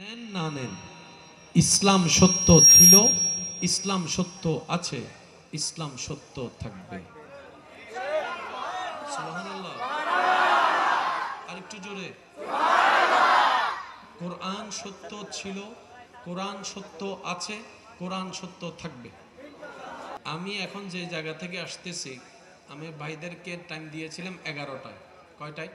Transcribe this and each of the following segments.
নেন না নেন, ইসলাম সত্য ছিল, ইসলাম সত্য আছে, ইসলাম সত্য থাকবে। সুবহানাল্লাহ। আরেকটু জোরে। কোরআন সত্য ছিল, কোরআন সত্য আছে, কোরআন সত্য থাকবে। আমি এখন যে জায়গা থেকে আসতেছি, আমি ভাইদেরকে টাইম দিয়েছিলাম 11টায়। কয়টায়?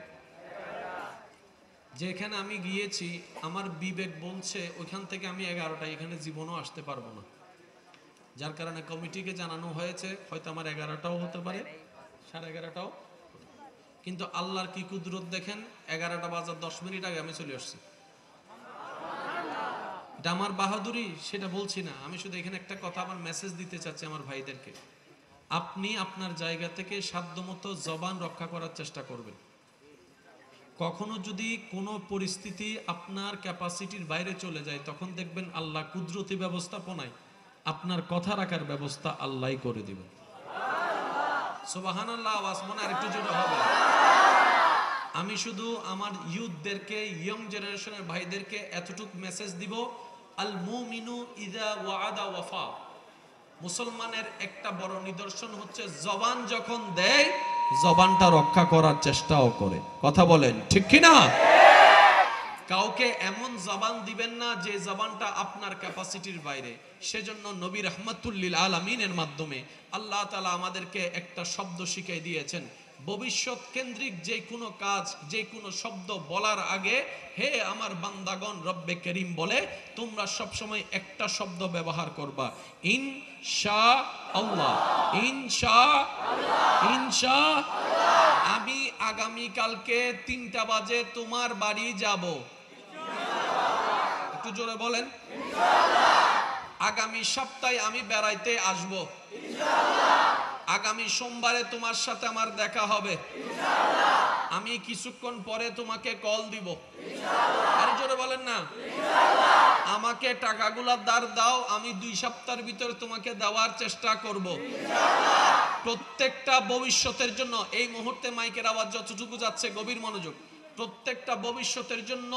যেখানে আমি গিয়েছি আমার বিবেক বলছে ওইখান থেকে আমি 11টায় এখানে জীবনও আসতে পারবো না। যার কারণে কমিটিকে জানানো হয়েছে হয়তো আমার 11টাও হতে পারে, 11:30টাও। কিন্তু আল্লাহর কি কুদরত দেখেন, 11টা বাজার 10 মিনিট আগে আমি চলে আসছি। এটা আমার বাহাদুরি সেটা বলছি না, আমি শুধু এখানে একটা কথা আমার মেসেজ দিতে চাচ্ছি আমার ভাইদেরকে। আপনি আপনার জায়গা থেকে সাধ্যমতো জবান রক্ষা করার চেষ্টা করবেন। কখনো যদি কোনো পরিস্থিতি আপনার ক্যাপাসিটির বাইরে চলে যায় তখন দেখবেন আল্লাহ কুদরতি ব্যবস্থাপনায় আপনার কথা রাখার ব্যবস্থা আল্লাহই করে দিবেন। সুবহানাল্লাহ। আওয়াজ মনে আরেকটু জোরে হবে। আমি শুধু আমার ইয়ুথদেরকে, ইয়ং জেনারেশনের ভাইদেরকে এতটুকু মেসেজ দিব, আল মুমিনু ইযা ওয়াআদা ওয়াফা। মুসলমানের একটা বড় নিদর্শন হচ্ছে জবান যখন দেয় জবানটা রক্ষা করার চেষ্টাও করে। কথা বলেন ঠিক কি না? কাউকে এমন জবান দিবেন না যে জবানটা আপনার ক্যাপাসিটির বাইরে। সেজন্য নবী রাহমাতুল লিল আলামিনের মাধ্যমে আল্লাহ তাআলা আমাদেরকে একটা শব্দ শিখিয়ে দিয়েছেন। ভবিষ্যৎ কেন্দ্রিক যে কোনো কাজ, যে কোনো শব্দ বলার আগে হে আমার বান্দাগণ, রব্বে করিম বলে তোমরা সবসময় একটা শব্দ ব্যবহার করবা, ইনশাআল্লাহ। ইনশাআল্লাহ। আমি আগামী কালকে 3টা বাজে তোমার বাড়ি যাব। একটু জোরে বলেন। আগামী সপ্তাহে আমি বেড়াইতে আসব। আগামী সোমবারে তোমার সাথে আমার দেখা হবে। আমি কিছুক্ষণ পরে তোমাকে কল দিব। আর জোরে বলেন না। আমাকে টাকাগুলা ধার দাও, আমি 2 সপ্তাহের ভিতরে তোমাকে দেওয়ার চেষ্টা করব। প্রত্যেকটা ভবিষ্যতের জন্য, এই মুহূর্তে মাইকের আওয়াজ যতটুকু যাচ্ছে গভীর মনোযোগ, প্রত্যেকটা ভবিষ্যতের জন্য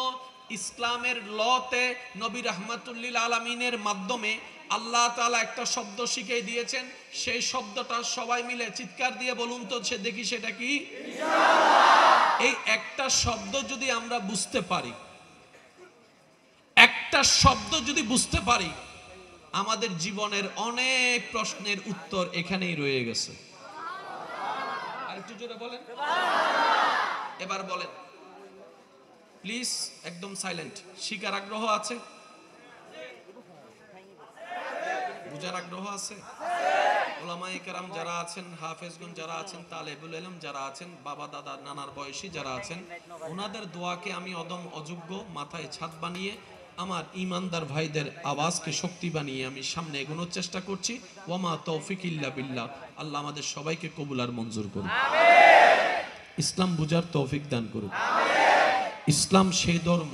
ইসলামের লতে নবী রাহমাতুল লিল আলামিনের মাধ্যমে আল্লাহ তাআলা একটা শব্দ শিখিয়ে দিয়েছেন। সেই শব্দটা সবাই মিলে চিৎকার দিয়ে বলুন তো, সে দেখি সেটা কি? ইনশাআল্লাহ। এই একটা শব্দ যদি আমরা বুঝতে পারি, একটা শব্দ যদি বুঝতে পারি, আমাদের জীবনের অনেক প্রশ্নের উত্তর এখানেই রয়ে গেছে। আরেকটু জোরে বলেন। এবার বলেন প্লিজ, একদম সাইলেন্ট। শিকার আগ্রহ আছে? বুঝার আগ্রহ আছে? ওলামায়ে কেরাম যারা আছেন, হাফেজগণ যারা আছেন, তালেবুল ইলম যারা আছেন, বাবা দাদা নানার বয়সী যারা আছেন, ওনাদের দোয়াকে আমি অদম অযোগ্য মাথায় ছাদ বানিয়ে আমার ইমানদার ভাইদের আওয়াজকে শক্তি বানিয়ে আমি সামনে এগোনোর চেষ্টা করছি। ওয়ামা তৌফিক ইল্লা বিল্লাহ। আল্লাহ আমাদের সবাইকে কবুল আর মঞ্জুর করুন। ইসলাম বুঝার তৌফিক দান করুন। ইসলাম সেই ধর্ম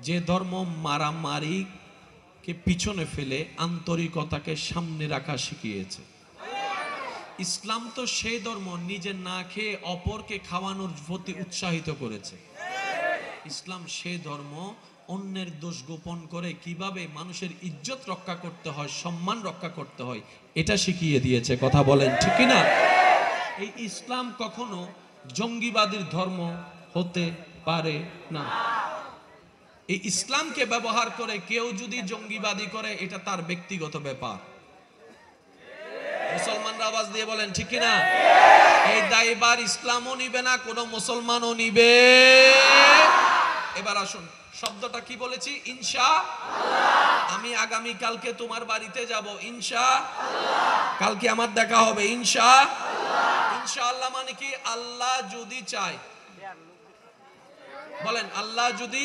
যে ধর্ম মারামারিকে পিছনে ফেলে আন্তরিকতাকে সামনে রাখা শিখিয়েছে। ইসলাম তো সেই ধর্ম নিজে না খেয়ে অপরকে খাওয়ানোর প্রতি উৎসাহিত করেছে। ইসলাম সেই ধর্ম অন্যের দোষ গোপন করে কিভাবে মানুষের ইজ্জত রক্ষা করতে হয়, সম্মান রক্ষা করতে হয়, এটা শিখিয়ে দিয়েছে। কথা বলেন ঠিক কি না? এই ইসলাম কখনো জঙ্গিবাদীর ধর্ম হতে পারে না। এই ইসলামকে ব্যবহার করে কেউ যদি জঙ্গিবাদী করে, এটা তার ব্যক্তিগত ব্যাপার। মুসলমানরা আওয়াজ দিয়ে বলেন ঠিক কি না? এই দায়ভার ইসলামও নিবে না, কোন মুসলমানও নিবে। এবার আসুন, শব্দটা কি বলেছি? ইনশাআল্লাহ। আমি আগামী কালকে তোমার বাড়িতে যাব। ইনশাআল্লাহ। কালকে আমার দেখা হবে। ইনশাআল্লাহ। ইনশাআল্লাহ মানে কি? আল্লাহ যদি চায়। বলেন আল্লাহ যদি।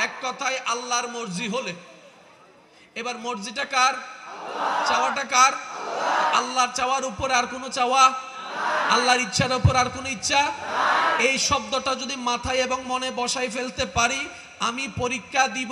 এক কথায় আল্লাহর মর্জি হলে। এবার মর্জিটা কার? চাওয়াটা কার? আল্লাহর চাওয়ার উপরে আর কোনো চাওয়া, আল্লাহর ইচ্ছার উপর আর কোনো ইচ্ছা। এই শব্দটা যদি মাথায় এবং মনে বসাই ফেলতে পারি, আমি পরীক্ষা দিব,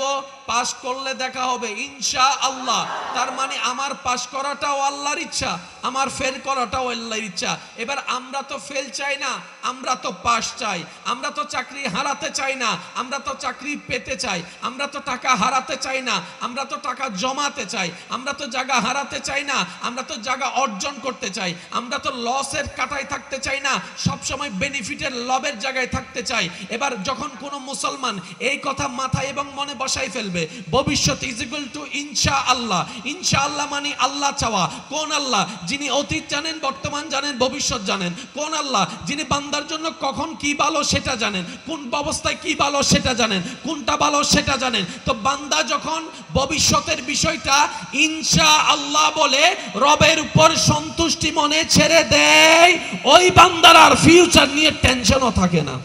পাস করলে দেখা হবে ইনশাআল্লাহ। তার মানে আমার পাস করাটাও আল্লাহর ইচ্ছা, আমার ফেল করাটাও আল্লাহর ইচ্ছা। এবার আমরা তো ফেল চাই না, আমরা তো পাস চাই। আমরা তো চাকরি হারাতে চাই না, আমরা তো চাকরি পেতে চাই। আমরা তো টাকা হারাতে চাই না, আমরা তো টাকা জমাতে চাই। আমরা তো জায়গা হারাতে চাই না, আমরা তো জায়গা অর্জন করতে চাই। আমরা তো লসের কাটায় থাকতে চাই না, সব সময় বেনিফিটের লাভের জায়গায় থাকতে চাই। এবার যখন কোনো মুসলমান এই কথা মাথায় এবং মনে বসাই ফেলবে, ভবিষ্যৎ ইজ ইকুয়াল টু ইনশাআল্লাহ। ইনশাআল্লাহ মানে আল্লাহ চাওয়া। কোন আল্লাহ? যিনি অতীত জানেন, বর্তমান জানেন, ভবিষ্যৎ জানেন। কোন আল্লাহ? যিনি বান্দার জন্য কখন কি ভালো সেটা জানেন, কোন অবস্থায় কি ভালো সেটা জানেন, কোনটা ভালো সেটা জানেন। তো বান্দা যখন ভবিষ্যতের বিষয়টা ইনশাআল্লাহ বলে রবের উপর সন্তুষ্টি মনে ছেড়ে দেয়, ওই বান্দার আর ফিউচার নিয়ে টেনশনও থাকে না।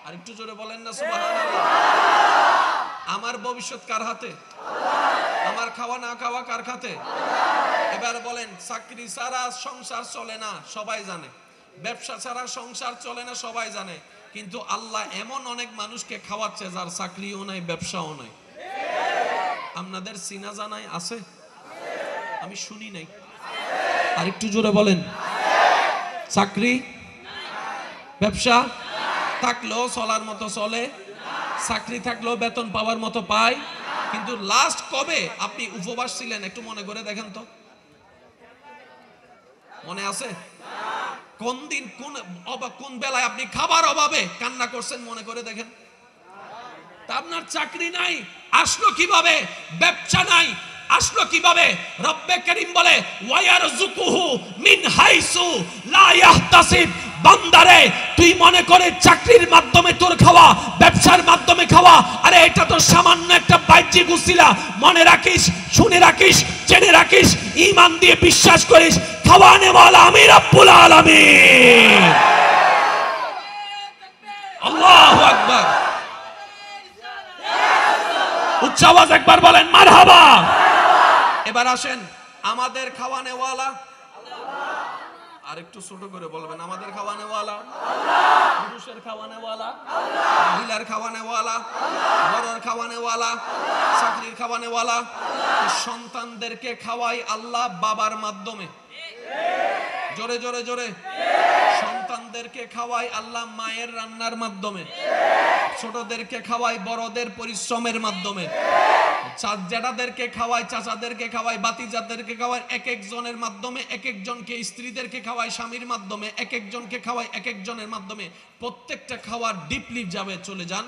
আর একটু জোরে বলেন না সুবহানাল্লাহ। আমার ভবিষ্যৎ কার হাতে? আমার খাওয়া না খাওয়া কার হাতে? এবার বলেন, চাকরি ছাড়া সংসার চলে না, সবাই জানে। ব্যবসা ছাড়া সংসার চলে না, সবাই জানে। কিন্তু আল্লাহ এমন অনেক মানুষকে খাওয়াচ্ছে যার চাকরিও নাই, ব্যবসাও নাই। আপনাদের চিনা জানাই আছে? আমি শুনি নাই। আর একটু জোরে বলেন। চাকরি ব্যবসা থাকলেও চলার মতো চলে, চাকরি থাকলেও বেতন পাওয়ার মতো পায়। কিন্তু লাস্ট কবে আপনি উপবাস ছিলেন একটু মনে করে দেখেন তো, মনে আছে? কোন দিন কোন বেলায় আপনি খাবার অভাবে কান্না করছেন মনে করে দেখেন। তা আপনার চাকরি নাই, আসলো কিভাবে? ব্যবসা নাই, আসলো কিভাবে? রব্বে করিম বলে ওয়ায়ারযুকুহু মিন হাইসু লা ইয়াহতাসিব। বান্দারে, তুই মনে করে চাকরির মাধ্যমে তোর খাওয়া, ব্যবসার মাধ্যমে খাওয়া, আরে এটা তো সামান্য একটা বাহ্যিক উসিলা। মনে রাখিস, শুনে রাখিস, জেনে রাখিস, ঈমান দিয়ে বিশ্বাস করিস, খাওয়ানে ওয়ালা আমি রব্বুল আলামিন। আল্লাহু আকবার। উচ্চ আওয়াজ একবার বলেন মারহাবা। এবার আসেন, আমাদের খাওয়ানে ওয়ালা আর একটু ছোট করে বলবেন, আমাদের খাওয়ানে ওয়ালা আল্লাহ, পুরুষের খাওয়ানে ওয়ালা আল্লাহ, মহিলার খাওয়ানে ওয়ালা আল্লাহ, বড়র খাওয়ানে ওয়ালা আল্লাহ, চাকরির খাওয়ানে ওয়ালা আল্লাহ। সন্তানদেরকে খাওয়াই আল্লাহ বাবার মাধ্যমে। জোরে জোরে জোরে। সন্তানদেরকে খাওয়াই আল্লাহ মায়ের রান্নার মাধ্যমে। ছোটদেরকে খাওয়াই বড়দের পরিশ্রমের মাধ্যমে। জেঠাদেরকে খাওয়াই, চাচাদেরকে খাওয়াই, বাতিজাদেরকে খাওয়াই এক একজনের মাধ্যমে। এক একজনকে, স্ত্রীদেরকে খাওয়াই স্বামীর মাধ্যমে। এক একজনকে খাওয়াই এক একজনের মাধ্যমে। প্রত্যেকটা খাওয়ার ডিপলি যাবে, চলে যান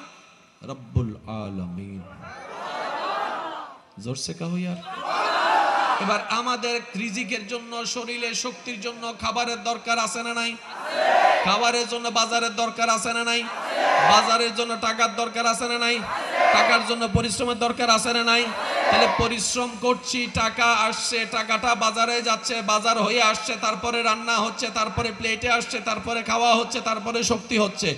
রব্বুল আলামিন। জোরসে কাহো ইয়ার। এবার আমাদের রিজিকের জন্য, শরীরে শক্তির জন্য খাবারের দরকার আছে না নাই? খাবারের জন্য বাজারের দরকার আছে না নাই? বাজারের জন্য টাকার দরকার আছে না নাই? টাকার জন্য পরিশ্রমের দরকার আছে না নাই? তাহলে পরিশ্রম করছি, টাকা আসছে, টাকাটা বাজারে যাচ্ছে, বাজার হয়ে আসছে, তারপরে রান্না হচ্ছে, তারপরে প্লেটে আসছে, তারপরে খাওয়া হচ্ছে, তারপরে শক্তি হচ্ছে।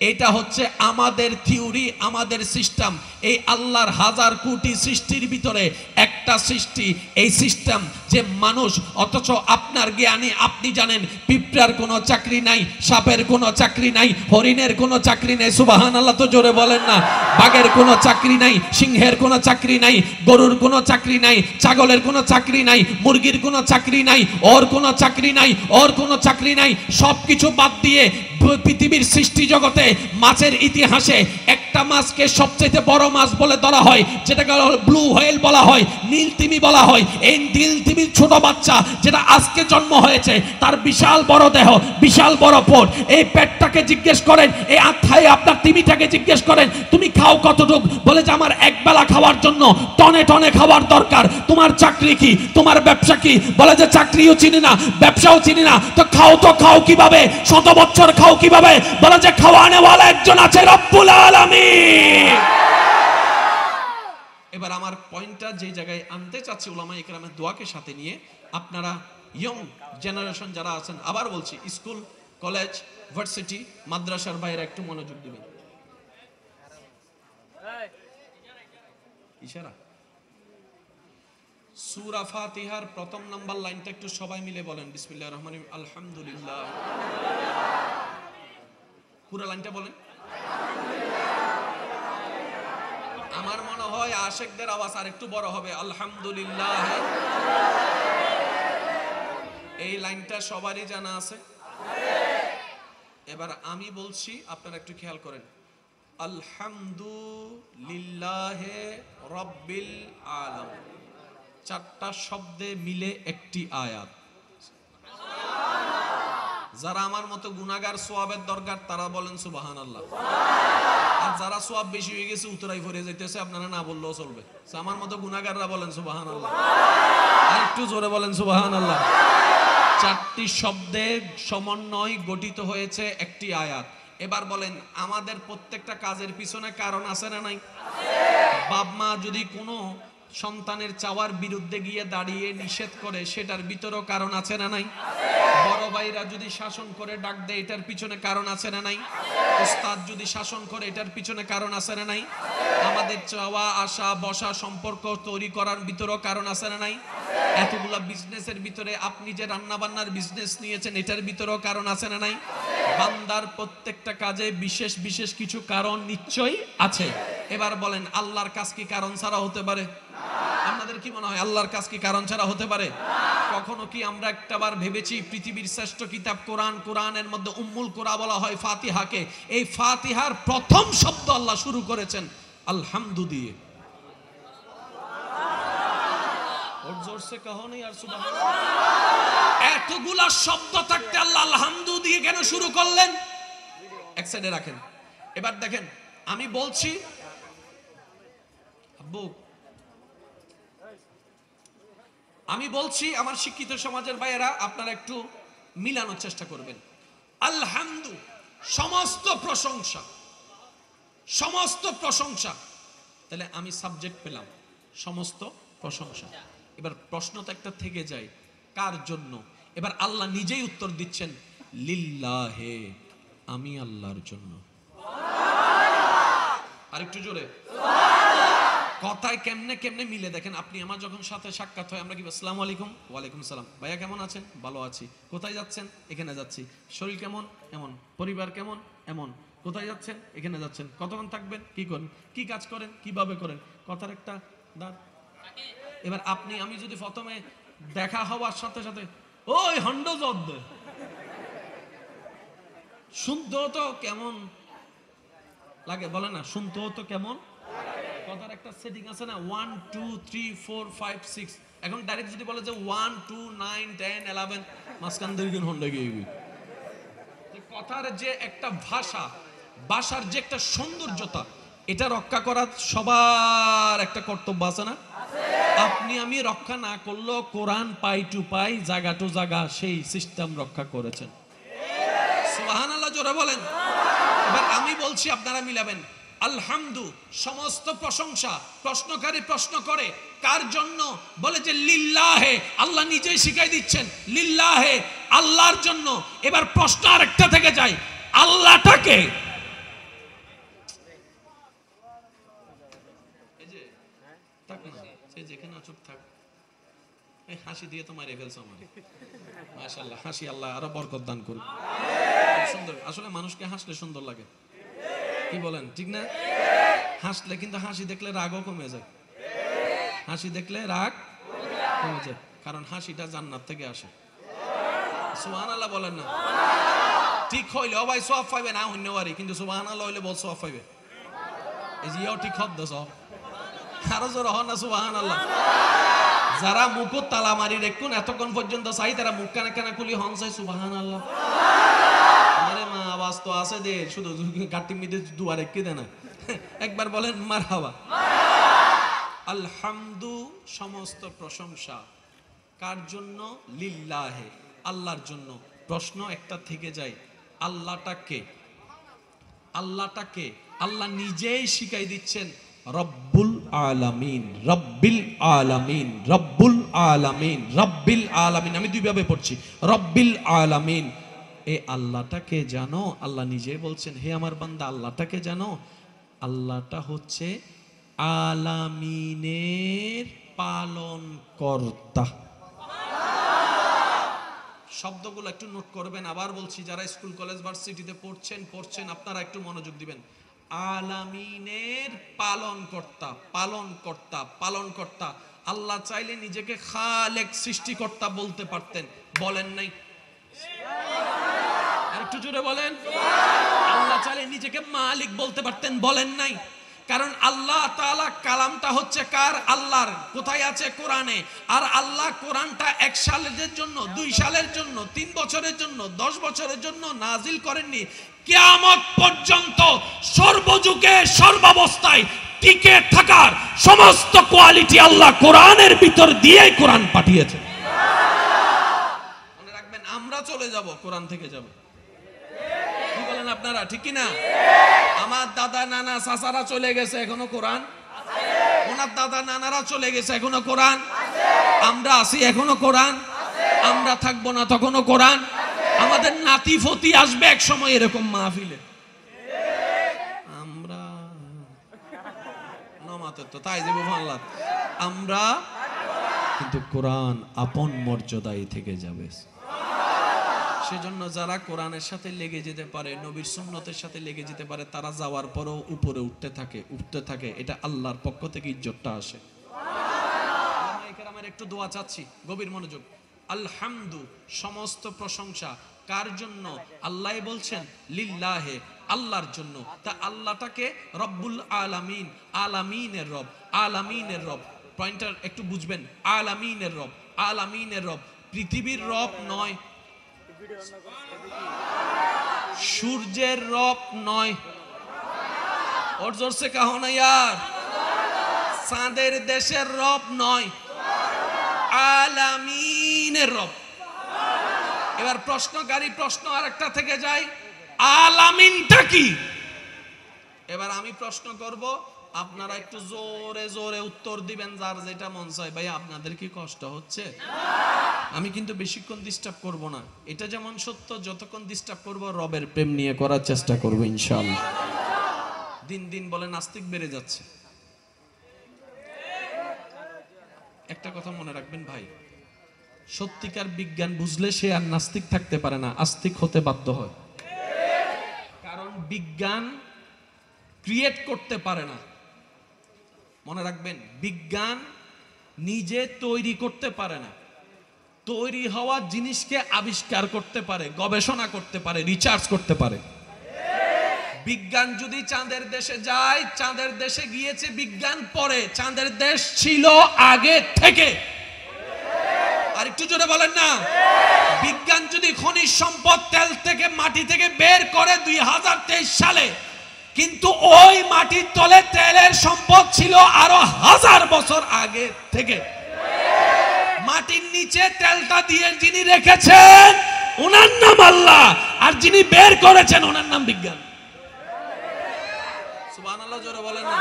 এটা হচ্ছে আমাদের থিওরি, আমাদের সিস্টেম। এই আল্লাহর হাজার কোটি সৃষ্টির ভিতরে একটা সৃষ্টি এই সিস্টেম, যে মানুষ। অথচ আপনার জ্ঞানে আপনি জানেন পিঁপড়ার কোনো চাকরি নাই, সাপের কোনো চাকরি নাই, হরিণের কোনো চাকরি নাই। সুবহানাল্লাহ তো জোরে বলেন না। বাঘের কোনো চাকরি নাই, সিংহের কোনো চাকরি নাই, গরুর কোনো চাকরি নাই, ছাগলের কোনো চাকরি নাই, মুরগির কোনো চাকরি নাই, ওর কোনো চাকরি নাই, ওর কোনো চাকরি নাই। সবকিছু বাদ দিয়ে পৃথিবীর সৃষ্টি জগতে মাছের ইতিহাসে একটা মাছকে সবচেয়ে বড় মাছ বলে ধরা হয়, যেটাকে ব্লু হোয়েল বলা হয়, নীল তিমি বলা হয়। এই নীল তিমির ছোট বাচ্চা যেটা আজকে জন্ম হয়েছে, তার বিশাল বড় দেহ, বিশাল বড় পেট। এই পেটটাকে জিজ্ঞেস করেন, এই আত্মায় আপনার তিমিটাকে জিজ্ঞেস করেন তুমি খাও কতটুকু? বলে যে আমার এক বেলা খাওয়ার জন্য টনে টনে খাওয়ার দরকার। তোমার চাকরি কি? তোমার ব্যবসা কি? বলে যে চাকরিও চিনি না, ব্যবসাও চিনি না। তো খাও কিভাবে? 100 বছর খাও কিভাবে? বলে যে খাওয়ানে ওয়ালা একজন আছে, রব্বুল আলামিন। এবার আমার পয়েন্টটা যে জায়গায় আনতে চাচ্ছি, উলামা ইকরামের দোয়াকে সাথে নিয়ে, আপনারা ইয়ং জেনারেশন যারা আছেন, আবার বলছি, স্কুল, কলেজ, ভার্সিটি, মাদ্রাসার বাইরে একটু মনোযোগ দিবেন। ইশারা। সূরা ফাতিহার প্রথম নাম্বার লাইনটা একটু সবাই মিলে বলেন, বিসমিল্লাহির রহমানির রহিম, আলহামদুলিল্লাহ। পুরো লাইনটা বলেন। হয় আশিকদের আওয়াজ আর একটু বড় হবে, আলহামদুলিল্লাহ। এই লাইনটা সবারই জানা আছে। এবার আমি বলছি, আপনারা একটু খেয়াল করেন, আলহামদুলিল্লাহে রাব্বিল আলামিন, চারটা শব্দে মিলে একটি আয়াত। যারা আমার মতো গুনাহগার, সোয়াবের দরকার, তারা বলেন সুবহানাল্লাহ। আর যারা সোয়াব বেশি হয়ে গেছে, উতরাই ভরে যাইতেছে, আপনারা না বললেও চলবে। আমার মতো গুনাহগাররা বলেন সুবহানাল্লাহ। আর একটু জোরে বলেন সুবহানাল্লাহ। চারটি শব্দের সমন্বয় গঠিত হয়েছে একটি আয়াত। এবার বলেন, আমাদের প্রত্যেকটা কাজের পিছনে কারণ আছে না নাই? বাপ মা যদি কোনো সন্তানের চাওয়ার বিরুদ্ধে গিয়ে দাঁড়িয়ে নিষেধ করে, সেটার ভিতরেও কারণ আছে না নাই? বড় ভাইরা যদি শাসন করে ডাক দেয়, এটার পিছনে কারণ আছে না নাই? উস্তাদ যদি শাসন করে, এটার পিছনে কারণ আছে না নাই? আমাদের চাওয়া আশা বসা সম্পর্ক তৈরি করার ভিতরেও কারণ আছে না নাই? এতগুলা বিজনেসের ভিতরে আপনি যে রান্না বান্নার বিজনেস নিয়েছেন, এটার ভিতরেও কারণ আছে না নাই? বান্দার প্রত্যেকটা কাজে বিশেষ বিশেষ কিছু কারণ নিশ্চয়ই আছে। এবার বলেন, আল্লাহর কাজ কি কারণ ছাড়া হতে পারে? আপনাদের কি মনে হয় আল্লাহর কাজ কি কারণ ছাড়া হতে পারে? কখনো কি আমরা একটাবার ভেবেছি পৃথিবীর শ্রেষ্ঠ কিতাব কোরআন, কোরআনের মধ্যে উম্মুল কোরআন বলা হয় ফাতিহাকে, এই ফাতিহার প্রথম শব্দ আল্লাহ শুরু করেছেন আলহামদু দিয়ে। और जोर से कहो नहीं यार सुबहान। এতগুলা শব্দ থাকতে আল্লাহ আলহামদু দিয়ে কেন শুরু করলেন? এক সাইডে রাখেন। এবার দেখেন, আমি বলছি, আব্বু আমি বলছি, আমার শিক্ষিত সমাজের ভাইয়েরা আপনারা একটু মিলানোর চেষ্টা করবেন। আলহামদু সমস্ত প্রশংসা, সমস্ত প্রশংসা। তাহলে আমি সাবজেক্ট পেলাম সমস্ত প্রশংসা। এবার প্রশ্ন তো একটা থেকে যায়, কার জন্য? এবার আল্লাহ নিজেই উত্তর দিচ্ছেন, লিল্লাহে, আমি আল্লাহর জন্য। আরেকটু জোরে কথায় কেমনে কেমনে মিলে দেখেন। আপনি আমার যখন সাথে সাক্ষাৎ হয়, আমরা কি আসসালামু আলাইকুম, ওয়ালাইকুম সালাম, ভাইয়া কেমন আছেন? ভালো আছি। কোথায় যাচ্ছেন? এখানে যাচ্ছি। শরীর কেমন? এমন। পরিবার কেমন? এমন। কোথায় যাচ্ছেন? এখানে যাচ্ছেন। কতক্ষণ থাকবেন? কি করেন? কি কাজ করেন? কিভাবে করেন? কথার একটা দাঁড়। এবার আপনি আমি যদি প্রথমে দেখা হওয়ার সাথে সাথে ওই হন্ড জদ শুনতেও তো কেমন লাগে, বলে না? শুনতেও তো কেমন। কথার একটা সেটিং আছে না, 1 2 3 4 5 6। এখন ডাইরেক্ট যদি বলে যে 1 2 9 10 11, মাঝখান থেকে হন্ডা গিয়ে কথার যে একটা ভাষা, ভাষার যে একটা সৌন্দর্যতা, এটা রক্ষা করা সবার একটা কর্তব্য আছে না? আপনি আমি রক্ষা না করলেও কোরআন পাই টু পাই, জায়গা টু জায়গা সেই সিস্টেম রক্ষা করেছেন। সুবহানাল্লাহ জোরে বলেন। এবার আমি বলছি, আপনারা মিলাবেন। আলহামদু সমস্ত প্রশংসা। প্রশ্নকারী প্রশ্ন করে কার জন্য? বলে যে লিল্লাহে, আল্লাহ নিজেই শিখাই দিচ্ছেন লিল্লাহে, আল্লাহর জন্য। এবার প্রশ্ন আরেকটা থেকে যায়, আল্লাহটাকে? এই যে থাক না, সে যেখানে চুপ থাক, এই হাসি দিয়ে তো মারিয়ে ফেলছো আমার। মাশাআল্লাহ, হাসি আল্লাহ আরো বরকত দান করুন। সুন্দর, আসলে মানুষকে হাসলে সুন্দর লাগে, কি বলেন? ঠিক না? হাসলে কিন্তু, হাসি দেখলে রাগও কমে যায়। হাসি দেখলে রাগ কমে যায়, কারণ হাসিটা জান্নাত থেকে আসে। সুবহানাল্লাহ বলেন না? ঠিক হইলে ও ভাই সওয়াব পাইবে না হইনে পারি, কিন্তু সুবহানাল্লাহ হইলে বল সওয়াব পাইবে। এই যে ইও ঠিক হদ সব আরো জোর হন না সুবহানাল্লাহ। যারা মুখ তালা মারি রেখুন এতক্ষণ পর্যন্ত চাই, তারা মুখ কানে কানে খুলি হন চাই সুবহানাল্লাহ। আরে মা আওয়াজ তো আছে দে, শুধু গাটি মিদে দুয়া রেখে দে না। একবার বলেন মারহাবা। আলহামদু সমস্ত প্রশংসা কার জন্য? লিল্লাহে, আল্লাহর জন্য। প্রশ্ন একটা থেকে যায়, আল্লাহটাকে? আল্লাহটাকে আল্লাহ নিজেই শিখাই দিচ্ছেন রব্বুল আলামিন, রব্বিল আলামিন, রব্বুল আলামিন, রব্বিল আলামিন। আমি দুইভাবে পড়ছি, রব্বিল আলামিন। এই আল্লাহটাকে জানো? আল্লাহ নিজে বলছেন, হে আমার বান্দা আল্লাহটাকে জানো? আল্লাহটা হচ্ছে আলামিনের পালন কর্তা। শব্দগুলো একটু নোট করবেন। আবার বলছি, যারা স্কুল কলেজ ভার্সিটিতে পড়ছেন আপনারা একটু মনোযোগ দিবেন। আলামিনের পালনকর্তা, পালনকর্তা, পালনকর্তা। আল্লাহ চাইলে নিজেকে খালেক, সৃষ্টিকর্তা বলতে পারতেন, বলেন নাই। আরেকটু জোরে বলেন। আল্লাহ চাইলে নিজেকে মালিক বলতে পারতেন, বলেন নাই। কারণ আল্লাহ তাআলা কালামটা হচ্ছে কার? আল্লাহর। কোথায় আছে? কোরআনে। আর আল্লাহ কোরআনটা 1 সালের জন্য, 2 সালের জন্য, 3 বছরের জন্য, 10 বছরের জন্য নাজিল করেননি। কিয়ামত পর্যন্ত সর্বযুগে সর্বাবস্থায় টিকে থাকার সমস্ত কোয়ালিটি আল্লাহ কোরআনের ভিতর দিয়ে কোরআন পাঠিয়েছে। মনে রাখবেন, আমরা চলে যাব, কোরআন থেকে যাব। কি বলেন আপনারা, ঠিক কি না? আমার দাদা নানা চাচারা চলে গেছে, এখনো কোরআন আছে। ওনার দাদা নানারা চলে গেছে, এখনো কোরআন আছে। আমরা আছি, এখনো কোরআন আছে। আমরা থাকবো না, তখনও কোরআন আছে। আমাদের নাতি ফতি আসবে এক সময় এরকম মাহফিলে, আমরা নমাতে তো তাই দেব বাংলা, আমরা কিন্তু কোরআন আপন মর্যাদায় থেকে যাবে। সেজন্য যারা কোরআনের সাথে লেগে যেতে পারে, নবীর সুন্নতের সাথে লেগে যেতে পারে, তারা যাওয়ার পরও উপরে উঠতে থাকে, উঠতে থাকে। এটা আল্লাহর পক্ষ থেকে ইজ্জতটা আসে। আমার একটু দোয়া চাচ্ছি, গভীর মনোযোগ। আলহামদু, সমস্ত প্রশংসা কার জন্য? আল্লাহ বলছেন লিল্লাহে, আল্লাহর জন্য। তা আল্লাহটাকে রব্বুল আলামিন, আলামিনের রব, আলামিনের রব। পয়েন্টার একটু বুঝবেন, আলামিনের রব, আলামিনের রব। পৃথিবীর রব নয়, সূর্যের রব নয়, और जोर से कहो ना यार, চাঁদের দেশের রব নয়, আলামিনের রব। এবার প্রশ্নকারী প্রশ্ন আরেকটা থেকে যায়, আলামিনটা কি? এবার আমি প্রশ্ন করব, আপনারা একটু জোরে জোরে উত্তর দিবেন, যার যেটা মন চায়। ভাই আপনাদের কি কষ্ট হচ্ছে? আমি কিন্তু বেশিক্ষণ ডিস্টার্ব করব না। এটা যেমন সত্য, যতক্ষণ ডিস্টার্ব করব রবের প্রেম নিয়ে করার চেষ্টা করব ইনশাআল্লাহ। দিন দিন বলে নাস্তিক বেড়ে যাচ্ছে। একটা কথা মনে রাখবেন ভাই, সত্যিকার বিজ্ঞান বুঝলে সে আর নাস্তিক থাকতে পারে না, আস্তিক হতে বাধ্য হয়। কারণ বিজ্ঞান ক্রিয়েট করতে পারে না। মনে রাখবেন, বিজ্ঞান নিজে তৈরি করতে পারে না। তৈরি হওয়া জিনিসকে আবিষ্কার করতে পারে, গবেষণা করতে পারে, রিসার্চ করতে পারে। বিজ্ঞান যদি চাঁদের দেশে যায়, চাঁদের দেশে গিয়েছে বিজ্ঞান পরে, চাঁদের দেশ ছিল আগে থেকে। আর একটু জোরে বলেন না। বিজ্ঞান যদি খনিজ সম্পদ তেল থেকে, মাটি থেকে বের করে 2023 সালে, কিন্তু ওই মাটির তলে তেলের সম্পদ ছিল আরো 1000 বছর আগে থেকে। মাটির নিচে তেলটা দিয়ে যিনি রেখেছেন ওনার নাম আল্লাহ, আর যিনি বের করেছেন ওনার নাম বিজ্ঞান। সুবহানাল্লাহ, জোরে বলেন না।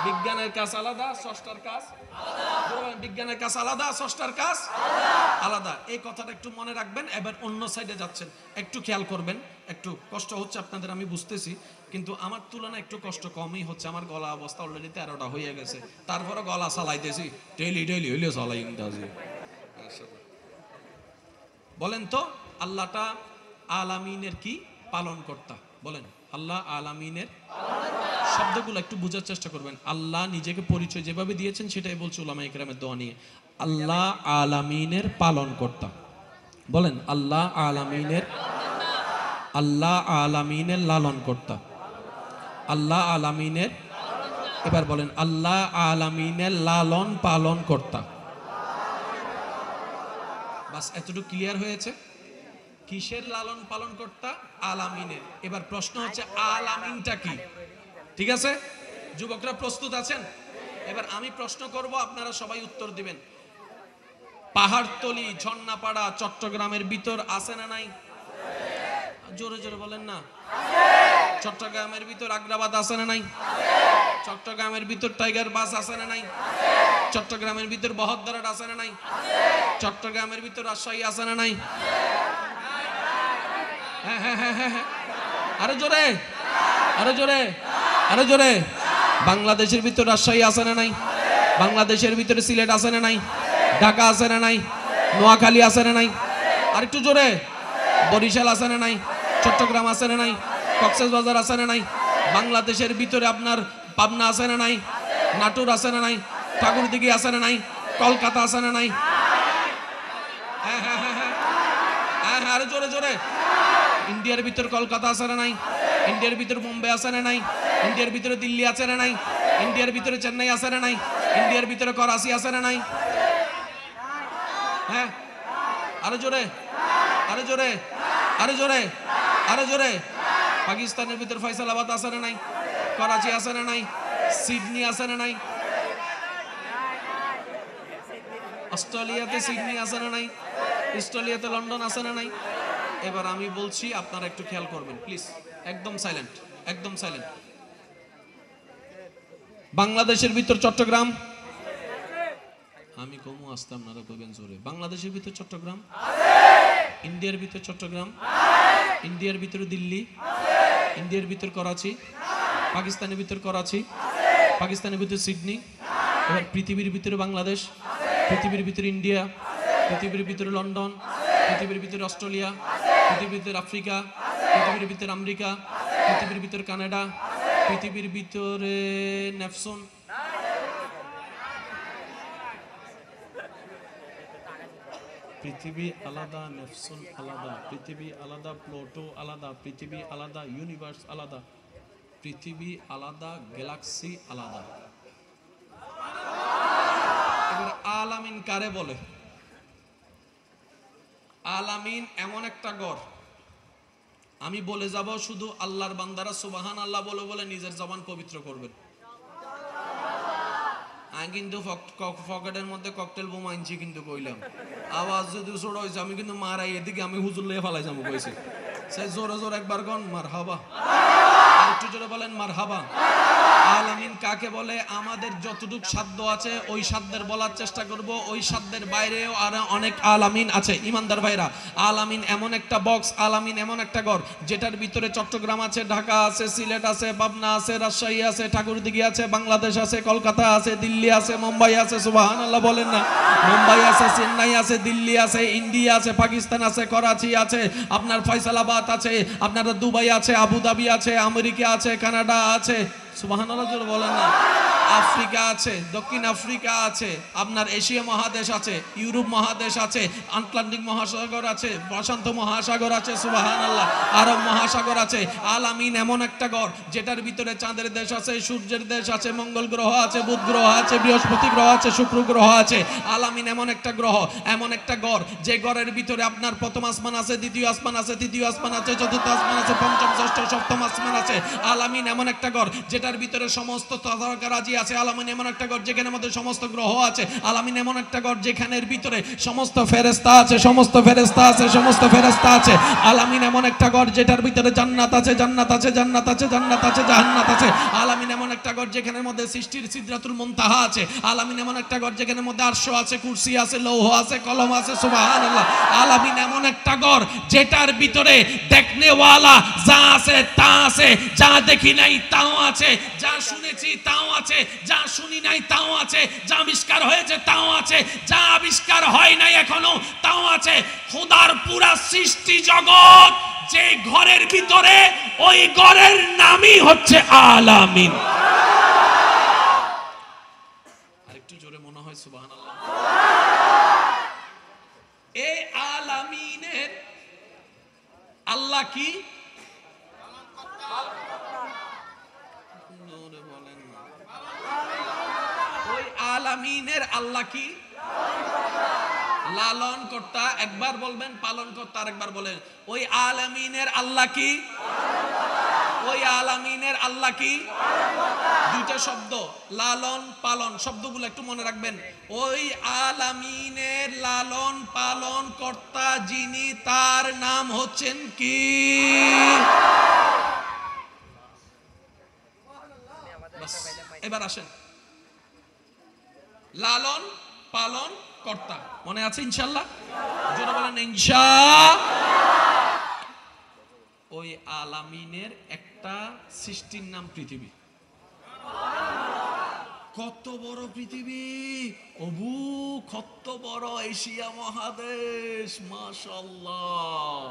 বিজ্ঞানের কাজ আলাদা, স্রষ্টার কাজ আলাদা। বিজ্ঞানের কাজ আলাদা, স্রষ্টার কাজ আলাদা। এই কথাটা একটু মনে রাখবেন। এবার অন্য সাইডে যাচ্ছেন, একটু খেয়াল করবেন। একটু কষ্ট হচ্ছে আপনাদের, আমি বুঝতেছি, কিন্তু আমার তুলনায় একটু কষ্ট কমই হচ্ছে। আমার গলা অবস্থা অলরেডি 13টা হয়ে গেছে, তারপরে গলা চালাইতেছি ডেইলি ডেইলি হইলে চালাই ইংরাজি। বলেন তো, আল্লাহটা আলামিনের কি? পালনকর্তা। বলেন, আল্লাহ আলামিনের। শব্দগুলো একটু বোঝার চেষ্টা করবেন। আল্লাহ নিজেকে পরিচয় যেভাবে দিয়েছেন সেটাই বলছে উলামায়ে কেরামের দোয়া নিয়ে। আল্লাহ আলামিনের পালনকর্তা। বলেন, আল্লাহ আলামিনের, আল্লাহ আলামিনের লালনকর্তা, আল্লাহ আলামিনের। এবার বলেন, আল্লাহ আলামিনের লালন পালন কর্তা। বাস এতটুকু ক্লিয়ার হয়েছে। কিসের লালন পালন কর্তা? আলামিনের। এবার প্রশ্ন হচ্ছে আলামিনটা কি? ঠিক আছে, যুবকরা প্রস্তুত আছেন? এবার আমি প্রশ্ন করব, আপনারা সবাই উত্তর দিবেন। পাহাড়তলি, ঝর্ণাপাড়া চট্টগ্রামের ভিতর আছে না নাই? জোরে জোরে বলেন না। চট্টগ্রামের ভিতর আগ্রাবাদ আছে না নাই? চট্টগ্রামের ভিতর টাইগার বাস আছে না নাই? চট্টগ্রামের ভিতর বহদ্দারাট আছে না নাই? চট্টগ্রামের ভিতর রাজশাহী আছে না নাই? হ্যাঁ হ্যাঁ হ্যাঁ হ্যাঁ, আরো জোরে, আরো জোরে, আরো জোরে। বাংলাদেশের ভিতর রাজশাহী আছে না নাই? বাংলাদেশের ভিতরে সিলেট আছে না নাই? ঢাকা আছে না নাই? নোয়াখালী আছে না নাই? আর একটু জোরে। বরিশাল আছে না নাই? চট্টগ্রাম আছে না নাই? কক্সবাজার আছে না নাই? বাংলাদেশের ভিতরে আপনার পাবনা আছে না নাই, নাটোর আছে না নাই, ঠাকুরদিঘি আছে না নাই, কলকাতা আছে না নাই? হ্যাঁ হ্যাঁ হ্যাঁ হ্যাঁ হ্যাঁ হ্যাঁ, আরে জোরে জোরে। ইন্ডিয়ার ভিতর কলকাতা আছে না নাই, ইন্ডিয়ার ভিতরে মুম্বাই আছে না নাই, ইন্ডিয়ার ভিতরে দিল্লি আছে না নাই, ইন্ডিয়ার ভিতরে চেন্নাই আছে না নাই, ইন্ডিয়ার ভিতরে করাচি আছে না নাই? হ্যাঁ, আরো জোরে, আরো জোরে, আরো জোরে, আরো জোরে। পাকিস্তানের ভিতরে ফয়সালাবাদ আছে না নাই, করাচি আছে না নাই, সিডনি আছে না নাই, অস্ট্রেলিয়াতে সিডনি আছে না নাই, অস্ট্রেলিয়াতে লন্ডন আছে না নাই? এবার আমি বলছি, আপনারা একটু খেয়াল করবেন প্লিজ, একদম সাইলেন্ট, একদম সাইলেন্ট। বাংলাদেশের ভিতর চট্টগ্রাম, আমি কমু আসতে আপনারা কইবেন জোরে। বাংলাদেশের ভিতর চট্টগ্রাম, ইন্ডিয়ার ভিতর চট্টগ্রাম, ইন্ডিয়ার ভিতরে দিল্লি, ইন্ডিয়ার ভিতর করাচি, পাকিস্তানের ভিতর করাচি, পাকিস্তানের ভিতর সিডনি। এবার পৃথিবীর ভিতরে বাংলাদেশ, পৃথিবীর ভিতরে ইন্ডিয়া, পৃথিবীর ভিতরে লন্ডন, পৃথিবীর ভিতরে অস্ট্রেলিয়া, পৃথিবীর ভিতরে আফ্রিকা, পৃথিবীর ভিতরে আমেরিকা, পৃথিবীর ভিতরে কানাডা, পৃথিবীর ভিতরে নেপসন, পৃথিবী আলাদা, নেপসন আলাদা, পৃথিবী আলাদা, প্লুটো আলাদা, পৃথিবী আলাদা, ইউনিভার্স আলাদা, পৃথিবী আলাদা, গ্যালাক্সি আলাদা। এবার আলামিন কারে বলে? আলামিন এমন একটা গড়, আমি বলে যাব, শুধু আল্লাহর বান্দারা সুবহান আল্লাহ বলে বলে নিজের জবান পবিত্র করবেন। আমি কিন্তু পকেটের মধ্যে ককটেল বোমা আনছি, কিন্তু কইলাম আওয়াজ যদি ছোট হয়েছে আমি কিন্তু মারাই, এদিকে আমি হুজুর লিয়ে ফেলাই যাবো কইছি। সে জোরে জোরে একবার কন মারহাবা, আর একটু জোরে বলেন মারহাবা। আলামিন কাকে বলে? আমাদের যতটুক সাধ্য আছে ওই সাধ্যের বলার চেষ্টা করব, ওই সাধ্যের বাইরেও আর অনেক আলামিন আছে। ইমানদার ভাইরা, আলামিন এমন একটা বক্স, আলামিন এমন একটা ঘর, যেটার ভিতরে চট্টগ্রাম আছে, ঢাকা আছে, সিলেট আছে, পাবনা আছে, রাজশাহী আছে, ঠাকুরদিঘি আছে, বাংলাদেশ আছে, কলকাতা আছে, দিল্লি আছে, মুম্বাই আছে। সুবহানাল্লাহ বলেন না? মুম্বাই আছে, চেন্নাই আছে, দিল্লি আছে, ইন্ডিয়া আছে, পাকিস্তান আছে, করাচি আছে, আপনার ফয়সালাবাদ আছে, আপনার দুবাই আছে, আবুধাবি আছে, আমেরিকা আছে, কানাডা আছে। সুবহানাল্লাহ বলেন না? আফ্রিকা আছে, দক্ষিণ আফ্রিকা আছে, আপনার এশিয়া মহাদেশ আছে, ইউরোপ মহাদেশ আছে, আটলান্টিক মহাসাগর আছে, প্রশান্ত মহাসাগর আছে, সুবহানাল্লাহ, আরব মহাসাগর আছে। আলামিন এমন একটা ঘর, যেটার ভিতরে চাঁদের দেশ আছে, সূর্যের দেশ আছে, মঙ্গল গ্রহ আছে, বুধ গ্রহ আছে, বৃহস্পতি গ্রহ আছে, শুক্র গ্রহ আছে। আলামিন এমন একটা গ্রহ, এমন একটা ঘর, যে ঘরের ভিতরে আপনার প্রথম আসমান আছে, দ্বিতীয় আসমান আছে, তৃতীয় আসমান আছে, চতুর্থ আসমান আছে, পঞ্চম, ষষ্ঠ, সপ্তম আসমান আছে। আলামিন এমন একটা ঘর, যেটার ভিতরে সমস্ত তারকারাজি আছে। আলামিন এমন একটা ঘর, যেখানের মধ্যে সমস্ত গ্রহ আছে। আলামিন এমন একটা ঘর, যেখানের ভিতরে সমস্ত ফেরেশতা আছে, সমস্ত ফেরেশতা আছে, সমস্ত ফেরেশতা আছে। আলামিন এমন একটা ঘর, যেটার ভিতরে জান্নাত আছে, জান্নাত আছে, জান্নাত আছে, জান্নাত আছে, জান্নাত আছে। আলামিন এমন একটা ঘর, যেখানের মধ্যে সৃষ্টির সিদরাতুল মুনতাহা আছে। আলামিন এমন একটা ঘর, যেখানের মধ্যে আরশ আছে, কুরসি আছে, লৌহ আছে, কলম আছে। সুবহানাল্লাহ। আলামিন এমন একটা ঘর, যেটার ভিতরে দেখনেওয়ালা যা আছে তা আছে, যা দেখি নাই তাও আছে, যা শুনেছি তাও আছে, যা শুনি নাই তাও আছে, যা আবিষ্কার হয়েছে তাও আছে, যা আবিষ্কার হয় নাই এখনো তাও আছে। খোদার পুরা সৃষ্টি জগৎ যে ঘরের ভিতরে, ওই ঘরের নামই হচ্ছে আলামিন। আরেকটু জোরে মনে হয় সুবহানাল্লাহ। এই আলামিনের আল্লাহ কি? ওই আলামিনের আল্লাহ কি? লালন কর্তা। একবার বলবেন পালন কর্তা, আরেকবার বলেন। ওই আলামিনের আল্লাহ কি? ওই আলামিনের আল্লাহ কি? দুইটা শব্দ, লালন পালন, শব্দগুলো একটু মনে রাখবেন। ওই আলামিনের লালন পালন কর্তা যিনি, তার নাম হচ্ছেন কি? এবার আসেন, লালন পালন কর্তা মনে আছে ইনশাআল্লাহ? জোরে বলেন ইনশাআল্লাহ। ওই আলামিনের একটা সৃষ্টির নাম পৃথিবী। কত বড় পৃথিবী! অবু কত বড় এশিয়া মহাদেশ, মাশাআল্লাহ।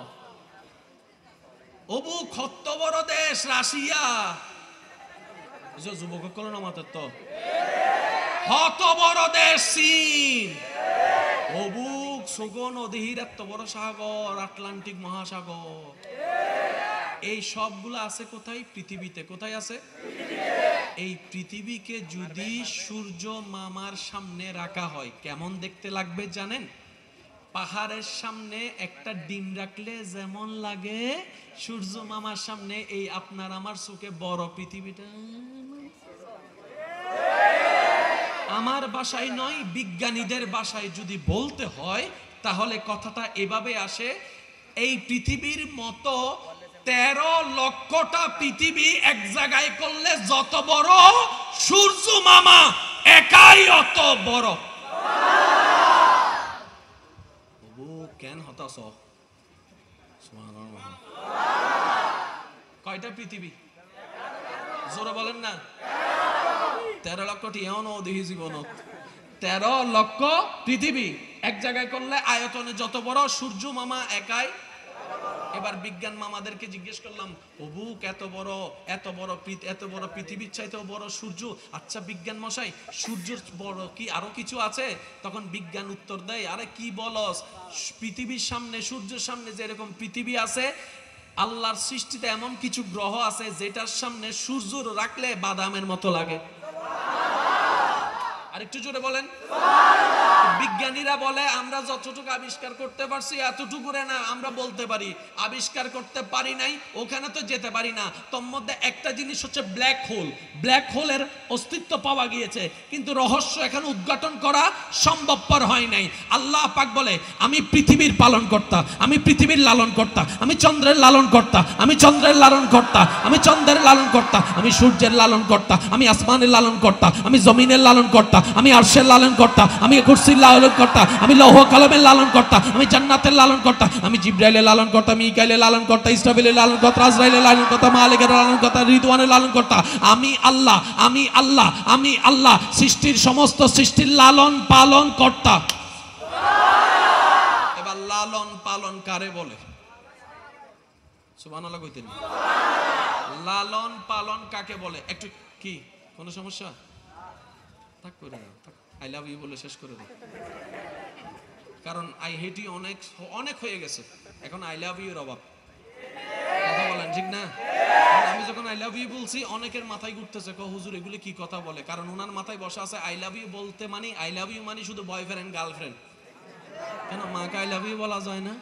অবু কত বড় দেশ রাশিয়া। যে যুবক করলো না মাত্র তো হত বড় দেশ চীন, অবুক সুগন নদীর এত বড় সাগর, আটলান্টিক মহাসাগর, এই সবগুলো আছে কোথায়? পৃথিবীতে। কোথায় আছে? এই পৃথিবীকে যদি সূর্য মামার সামনে রাখা হয় কেমন দেখতে লাগবে জানেন? পাহাড়ের সামনে একটা ডিম রাখলে যেমন লাগে, সূর্য মামার সামনে এই আপনার আমার চোখে বড় পৃথিবীটা। আমার ভাষায় নয়, বিজ্ঞানীদের ভাষায় যদি বলতে হয় তাহলে কথাটা এভাবে আসে, এই পৃথিবীর মতো 13 লক্ষটা পৃথিবী এক জায়গায় করলে যত বড়, সূর্য মামা একাই অত বড়। কেন হতাশ? কয়টা পৃথিবী জোরে বলেন না? 13 লক্ষটি এমন দেখি জীবনত 13 লক্ষ পৃথিবী এক জায়গায় করলে আয়তনে যত বড়, সূর্য মামা একাই। এবার বিজ্ঞান মামাদেরকে জিজ্ঞেস করলাম, অবুক এত বড় পৃথিবীর চাইতেও বড় সূর্য, আচ্ছা বিজ্ঞান মশাই সূর্যের বড় কি আরো কিছু আছে? তখন বিজ্ঞান উত্তর দেয়, আরে কি বলস, পৃথিবীর সামনে, সূর্যের সামনে যেরকম পৃথিবী আছে, আল্লাহর সৃষ্টিতে এমন কিছু গ্রহ আছে যেটার সামনে সূর্য রাখলে বাদামের মতো লাগে। আরেকটু জোরে বলেন। বিজ্ঞানীরা বলে আমরা যতটুকু আবিষ্কার করতে পারছি এতটুকু না, আমরা বলতে পারি আবিষ্কার করতে পারি নাই, ওখানে তো যেতে পারি না। তোর মধ্যে একটা জিনিস হচ্ছে ব্ল্যাক হোল। ব্ল্যাক হোলের অস্তিত্ব পাওয়া গিয়েছে, কিন্তু রহস্য এখানে উদ্ঘাটন করা সম্ভবপর হয় নাই। আল্লাহ পাক বলে, আমি পৃথিবীর পালন কর্তা, আমি পৃথিবীর লালন কর্তা, আমি চন্দ্রের লালন কর্তা, আমি চন্দ্রের লালন কর্তা, আমি চন্দ্রের লালন কর্তা, আমি সূর্যের লালন কর্তা, আমি আসমানের লালন কর্তা, আমি জমিনের লালন কর্তা, আমি আরশের লালন কর্তা, আমি কুরসির লালন কর্তা, আমি লৌহ কলমের লালন কর্তা, আমি জান্নাতের লালন কর্তা, আমি জিবরাইলের লালন কর্তা, মিকাইলের লালন কর্তা, ইসরাফিলের লালন কর্তা, আজরাইলের লালন কর্তা, মালিকের লালন কর্তা, রিদওয়ানের লালন কর্তা। আমি আল্লাহ, আমি আল্লাহ, আমি আল্লাহ, সৃষ্টির সমস্ত সৃষ্টির লালন পালন কর্তা। এবার লালন পালন কারে বলে? সুবহানাল্লাহ কইতেন। লালন পালন কাকে বলে? একটু কি কোনো সমস্যা? থাক করে না, আই লাভ ইউ বলে শেষ করে দাও, কারণ আই হেট ইউ অনেক অনেক হয়ে গেছে, এখন আই লাভ ইউ এর অভাব। কথা বলেন ঠিক না? আমি যখন আই লাভ ইউ বলছি অনেকের মাথায় ঘুরতেছে, হুজুর এগুলো কি কথা বলে, কারণ ওনার মাথায় বসা আছে আই লাভ ইউ বলতে মানে, আই লাভ ইউ মানে শুধু বয়ফ্রেন্ড গার্লফ্রেন্ড। কেন মাকে আই লাভ ইউ বলা যায় না?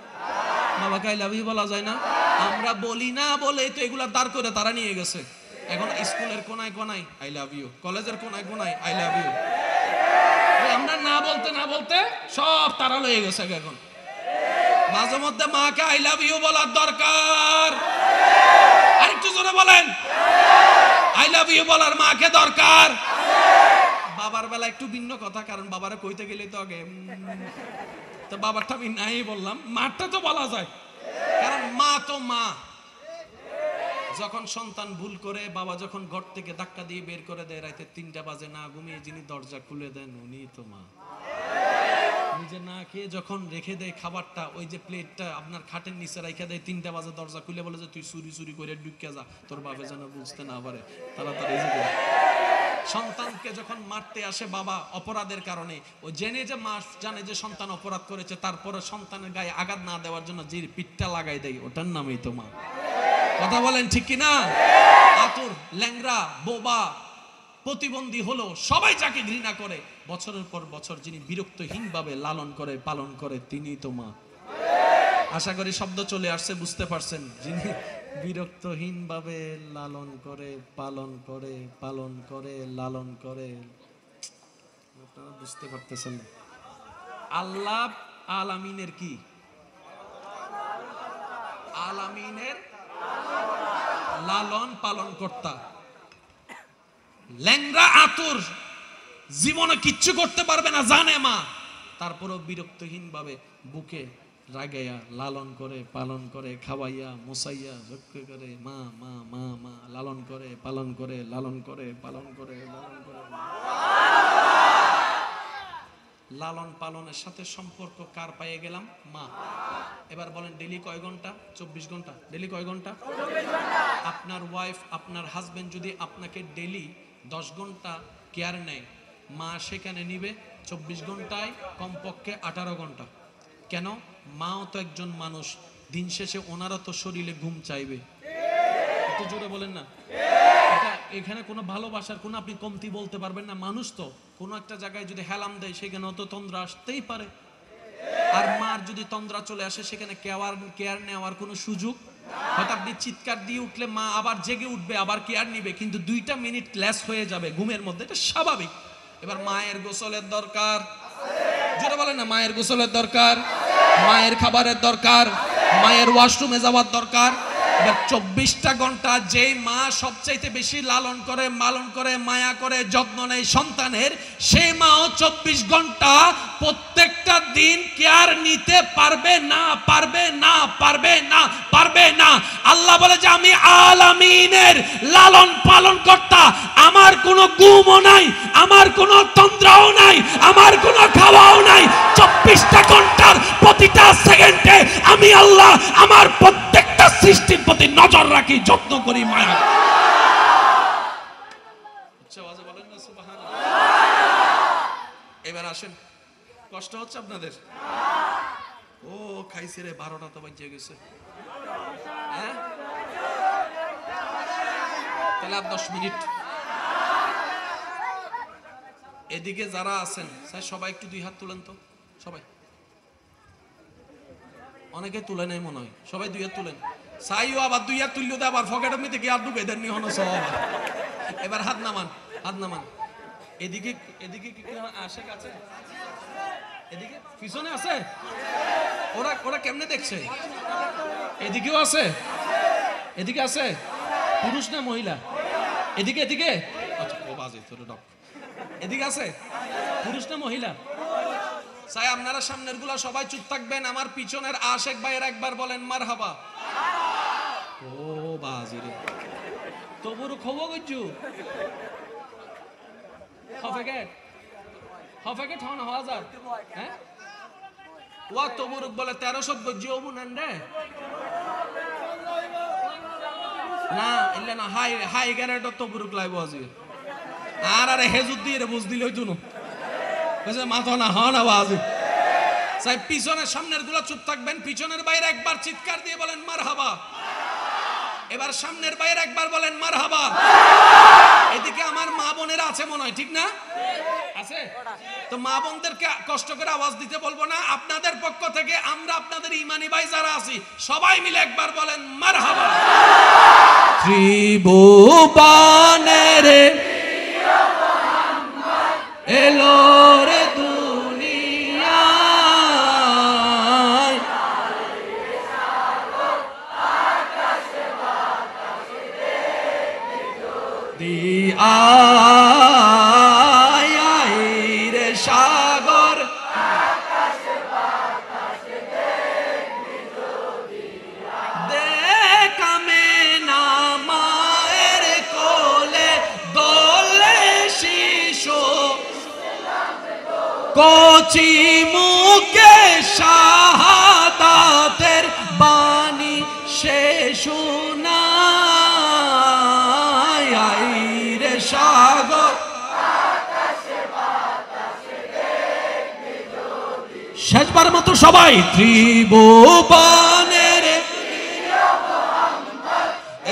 বাবাকে আই লাভ ইউ বলা যায় না? আমরা বলি না বলে তো এগুলা দাঁড় করে তারা নিয়ে গেছে। এখন স্কুলের কোনায় কোনায় আই লাভ ইউ, কলেজের কোনায় কোনায় আই লাভ ইউ। আমরা না বলতে না বলতে সব তারা লয়ে গেছে। এখন মাঝে মধ্যে মাকে আই লাভ ইউ বলার দরকার। আরেকটু জোরে বলেন, আই লাভ ইউ বলার মাকে দরকার। বাবার বেলা একটু ভিন্ন কথা, কারণ বাবারে কইতে গেলে তো আগে তো বাবারটা আমি নাই বললাম, মারটা তো বলা যায়, কারণ মা তো মা। যখন সন্তান ভুল করে, বাবা যখন ঘর থেকে ধাক্কা দিয়ে বের করে দেয়, রাতে 3টা বাজে না ঘুমিয়ে যিনি দরজা খুলে দেন উনি তো মা। নিজে না খেয়ে যখন রেখে দেয় খাবারটা, ওই যে প্লেটটা আপনার খাটের নিচে রেখে দেয়, 3টা বাজে দরজা খুলে বলে যে তুই চুরি চুরি করে ঢুকে যা, তোর বাবা যেন বুঝতে না পারে, তাড়াতাড়ি যেতে। সন্তানকে যখন মারতে আসে বাবা অপরাধের কারণে, ও জেনে যে মা জানে যে সন্তান অপরাধ করেছে, তারপরে সন্তানের গায়ে আঘাত না দেওয়ার জন্য যে পিঠটা লাগাই দেয়, ওটার নামই তো মা। কথা বলেন ঠিক কিনা? আতুর, ল্যাংরা, বোবা, প্রতিবন্ধী হলো সবাই যাকে ঘৃণা করে, বছরের পর বছর যিনি বিরক্তহীন ভাবে লালন করে পালন করে তিনি তো মা। আশা করি শব্দ চলে আসছে, বুঝতে পারছেন। যিনি বিরক্তহীন ভাবে লালন করে পালন করে পালন করে লালন করে, আপনারা বুঝতে পারতেছেন। আল্লাহ আলামিনের কি? আলামিনের লালন পালন কর্তা। ল্যাংরা আতুর জীবনে কিচ্ছু করতে পারবে না জানে মা, তারপরও বিরক্তহীন ভাবে বুকে রাগাইয়া লালন করে পালন করে, খাওয়াইয়া মোসাইয়া যজ্ঞ করে, মা মা মা মা লালন করে পালন করে লালন করে পালন করে লালন করে। লালন পালনের সাথে সম্পর্ক কার পাইয়ে গেলাম? মা। এবার বলেন ডেলি কয় ঘন্টা? 24 ঘন্টা। ডেলি কয় ঘন্টা? আপনার ওয়াইফ, আপনার হাজবেন্ড যদি আপনাকে ডেলি 10 ঘন্টা কেয়ার নেয়, মা সেখানে নিবে 24 ঘন্টায় কমপক্ষে 18 ঘন্টা। কেন? মাও তো একজন মানুষ, দিন শেষে ওনারা তো শরীরে ঘুম চাইবে। একটু জোরে বলেন না। এটা এখানে কোনো ভালোবাসার কোনো আপনি কমতি বলতে পারবেন না। মানুষ তো কোনো একটা জায়গায় যদি হেলাম দেয় সেখানেও তো তন্দ্রা আসতেই পারে। আর মার যদি তন্দ্রা চলে আসে সেখানে কেয়ার নেওয়ার কোনো সুযোগ, হয়তো আপনি চিৎকার দিয়ে উঠলে মা আবার জেগে উঠবে, আবার কেয়ার নিবে, কিন্তু 2টা মিনিট লেস হয়ে যাবে ঘুমের মধ্যে, এটা স্বাভাবিক। এবার মায়ের গোসলের দরকার, যেটা বলেন না, মায়ের গোসলের দরকার, মায়ের খাবারের দরকার, মায়ের ওয়াশরুমে যাওয়ার দরকার। এবার 24টা ঘন্টা যেই মা সবচাইতে বেশি লালন করে, পালন করে, মায়া করে, যত্ন নেয় সন্তানের, সেই মাও 24 ঘন্টা প্রত্যেকটা দিন কেয়ার নিতে পারবে না, পারবে না, পারবে না, পারবে না। আল্লাহ বলে যে আমি আলামিনের লালন পালন কর্তা, আমার কোনো ঘুমও নাই, আমার কোনো তন্দ্রাও নাই, আমার কোনো খাওয়াও নাই। 24টা ঘন্টার প্রতিটা সেকেন্ডে আমি আল্লাহ আমার প্রত্যেকটা সৃষ্টির প্রতি নজর রাখি, যত্ন করি, মায়া। বলেন না সুবহানাল্লাহ। এবার আসেন, কষ্ট হচ্ছে আপনাদের? ও খাইছে রে, 12টা তো বাজে গেছে। হ্যাঁ, তাহলে আর 10 মিনিট। এদিকে যারা আছেন সবাই একটু 2 হাত তুলেন তো, সবাই। অনেকে তুলে নেই মনে হয়, সবাই 2 হাত তুলেন। সাইও আবার 2 হাত তুললো, আবার পকেটের মধ্যে কি আর ঢুকে দেন নি হনো সব। এবার হাত নামান, হাত নামান। এদিকে এদিকে কি আসে কাছে, এদিকে পিছনে আছে, ওরা ওরা কেমনে দেখছে? এদিকেও আছে, এদিকে আছে, পুরুষ না মহিলা? এদিকে এদিকে, আচ্ছা ও বাজে তোর ডক। এদিকে আছে, পুরুষ না মহিলা? চাই আপনারা সামনের গুলা সবাই চুপ থাকবেন, আমার পিছনের আশেক ভাইয়ের একবার বলেন মারহাবা। ও বাজি রে, তবুর খবর গজ্জু হফেকেট হফেকেট হন হাজার। হ্যাঁ, ওয়া তবুরক বলে 1300 গজ্জু ওবুনান রে না, ইল্লা না হাই হাই গ্যারেট তবুরক লাইব আজি। আর আরে হেজুদ দিয়ে রে বুঝ দিলই তুনো বুঝে মাথা না হন আওয়াজ। সাহেব পিছনের সামনের গুলা চুপ থাকবেন, পিছনের বাইরে একবার চিৎকার দিয়ে বলেন মারহাবা। এবার সামনের বাইরে একবার বলেন মারহাবা। এদিকে আমার মা বোনেরা আছে মনে হয়, ঠিক না? আছে তো, মা বোনদেরকে কষ্ট করে আওয়াজ দিতে বলবো না। আপনাদের পক্ষ থেকে আমরা আপনাদের ইমানি ভাই যারা আছি সবাই মিলে একবার বলেন মারহাবা। ত্রিভুবনের এলো রে দুনিয়ায়, আয় রে সাগর, দেখামে না মায়ের কোলে দোলে শিশু, কচি মুখে শাহাদাতের বাণী সে শোনায়, রে সাগর। শেষবার মতো সবাই ত্রিভুবনের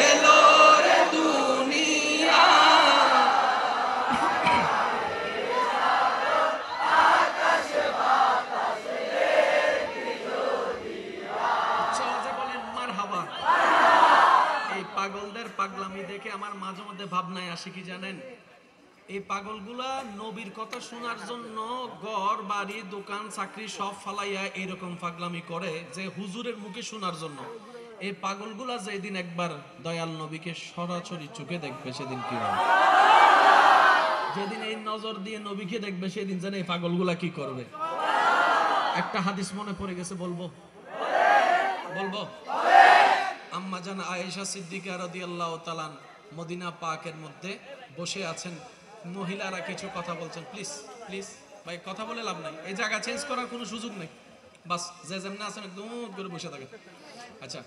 এলো রে দুনিয়া, বলেন মারহাবা। এই পাগলদের পাগলামি দেখে আমার মাঝে মধ্যে ভাবনায় আসে কি জানেন? এই পাগলগুলা নবীর কথা শোনার জন্য ঘর বাড়ি দোকান চাকরি সব ফালাইয়া এরকম পাগলামি করে যে হুজুরের মুখে শোনার জন্য। এই পাগলগুলা যেদিন একবার দয়াল নবীকে সরাসরি চোখে দেখবে সেদিন কি হবে? যেদিন এই নজর দিয়ে নবীকে দেখবে সেদিন জানে এই পাগলগুলা কি করবে। একটা হাদিস মনে পড়ে গেছে, বলবো বলবো আম্মা জান আয়েশা সিদ্দিকা রাদিয়াল্লাহু তাআলা মদিনা পাকের মধ্যে বসে আছেন, মহিলারা কিছু কথা বলছেন। প্লিজ প্লিজ ভাই, কথা বলে লাভ নাই, এই জায়গা চেঞ্জ করার কোনো সুযোগ নেই, বাস যে যেমন আছেন একদম করে বসে থাকেন। আচ্ছা,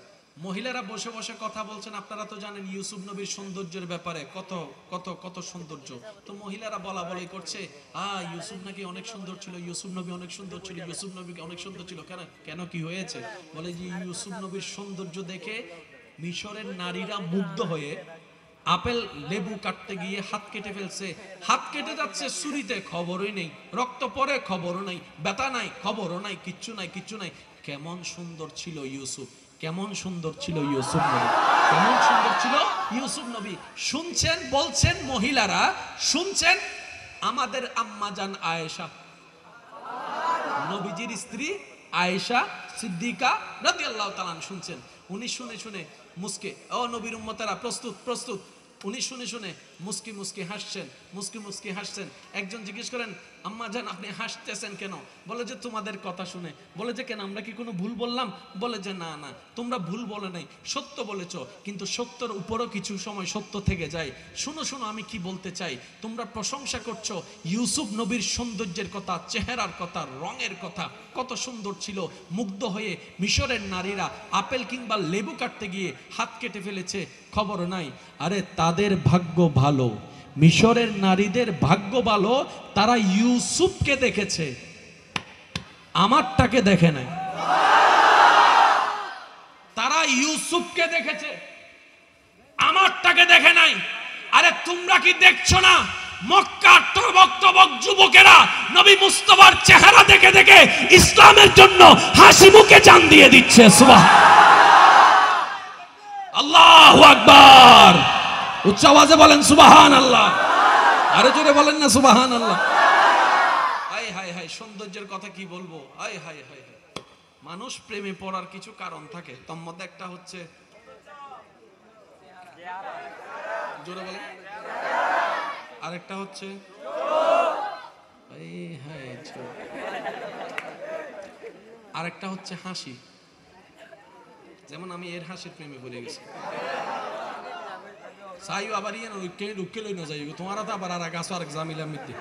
মহিলারা বসে বসে কথা বলছেন, আপনারা তো জানেন ইউসুফ নবীর সৌন্দর্যের ব্যাপারে, কত কত কত সৌন্দর্য। তো মহিলারা বলা বলাই করছে, ইউসুফ নাকি অনেক সুন্দর ছিল, ইউসুফ নবী অনেক সুন্দর ছিল, ইউসুফ নবী অনেক সুন্দর ছিল। কেন কেন কি হয়েছে? বলে যে ইউসুফ নবীর সৌন্দর্য দেখে মিশরের নারীরা মুগ্ধ হয়ে আপেল লেবু কাটতে গিয়ে হাত কেটে ফেলছে, হাত কেটে যাচ্ছে ছুরিতে, খবরই নেই, রক্ত পড়ে খবরও নাই, ব্যথা নাই, খবরও নাই, কিচ্ছু নাই, কিচ্ছু নাই। কেমন সুন্দর ছিল ইউসুফ, কেমন সুন্দর ছিল ইউসুফ নবী, কেমন সুন্দর ছিল ইউসুফ নবী। শুনছেন, বলছেন মহিলারা, শুনছেন আমাদের আম্মাজান আয়েশা, নবীজির স্ত্রী আয়েশা সিদ্দিকা রাদিয়াল্লাহু তাআলা শুনছেন। উনি শুনে শুনে মুস্কে, ও নবীর উম্মতেরা প্রস্তুত প্রস্তুত। উনি শুনে শুনে মুস্কি মুস্কি হাসছেন, মুস্কি মুস্কি হাসছেন। একজন জিজ্ঞেস করেন, আম্মা জান আপনি হাসতেছেন কেন? বলে যে তোমাদের কথা শুনে। বলে যে কেন, আমরা কি কোনো ভুল বললাম? বলে যে না না, তোমরা ভুল বলে নাই, সত্য বলেছো, কিন্তু সত্যর উপরও কিছু সময় সত্য থেকে যায়। শুনো শুনো আমি কি বলতে চাই। তোমরা প্রশংসা করছো ইউসুফ নবীর সৌন্দর্যের কথা, চেহারার কথা, রঙের কথা, কত সুন্দর ছিল। মুগ্ধ হয়ে মিশরের নারীরা আপেল কিংবা লেবু কাটতে গিয়ে হাত কেটে ফেলেছে, খবর নাই। আরে তাদের ভাগ্য ভালো, মিশরের নারীদের ভাগ্য ভালো, তারা ইউসুফকে দেখেছে, আমারটাকে দেখে নাই। তারা ইউসুফকে দেখেছে, আমারটাকে দেখে নাই। আরে তোমরা কি দেখছো না মক্কার টবক টবক যুবকেরা নবী মুস্তাফার চেহারা দেখে দেখে ইসলামের জন্য হাসি মুখে জান দিয়ে দিচ্ছে। সুবহানাল্লাহ, আল্লাহু আকবার। উচ্চ আওয়াজে বলেন সুবহানাল্লাহ, আরো জোরে বলেন না সুবহানাল্লাহ। হায় হায় হায়, সৌন্দর্যের কথা কি বলবো। হায় হায় হায়, মানুষ প্রেমে পড়ার কিছু কারণ থাকে, তার মধ্যে একটা হচ্ছে, জোরে বলেন, আরেকটা হচ্ছে আরেকটা হচ্ছে হাসি। যেমন আমি এর হাসির প্রেমে পড়ে গেছি। সাইও আবার ইয়ে রুকে রুকে লই না যাই, তোমার তো আবার আর গাছ আর জামিলা মিদ্দি।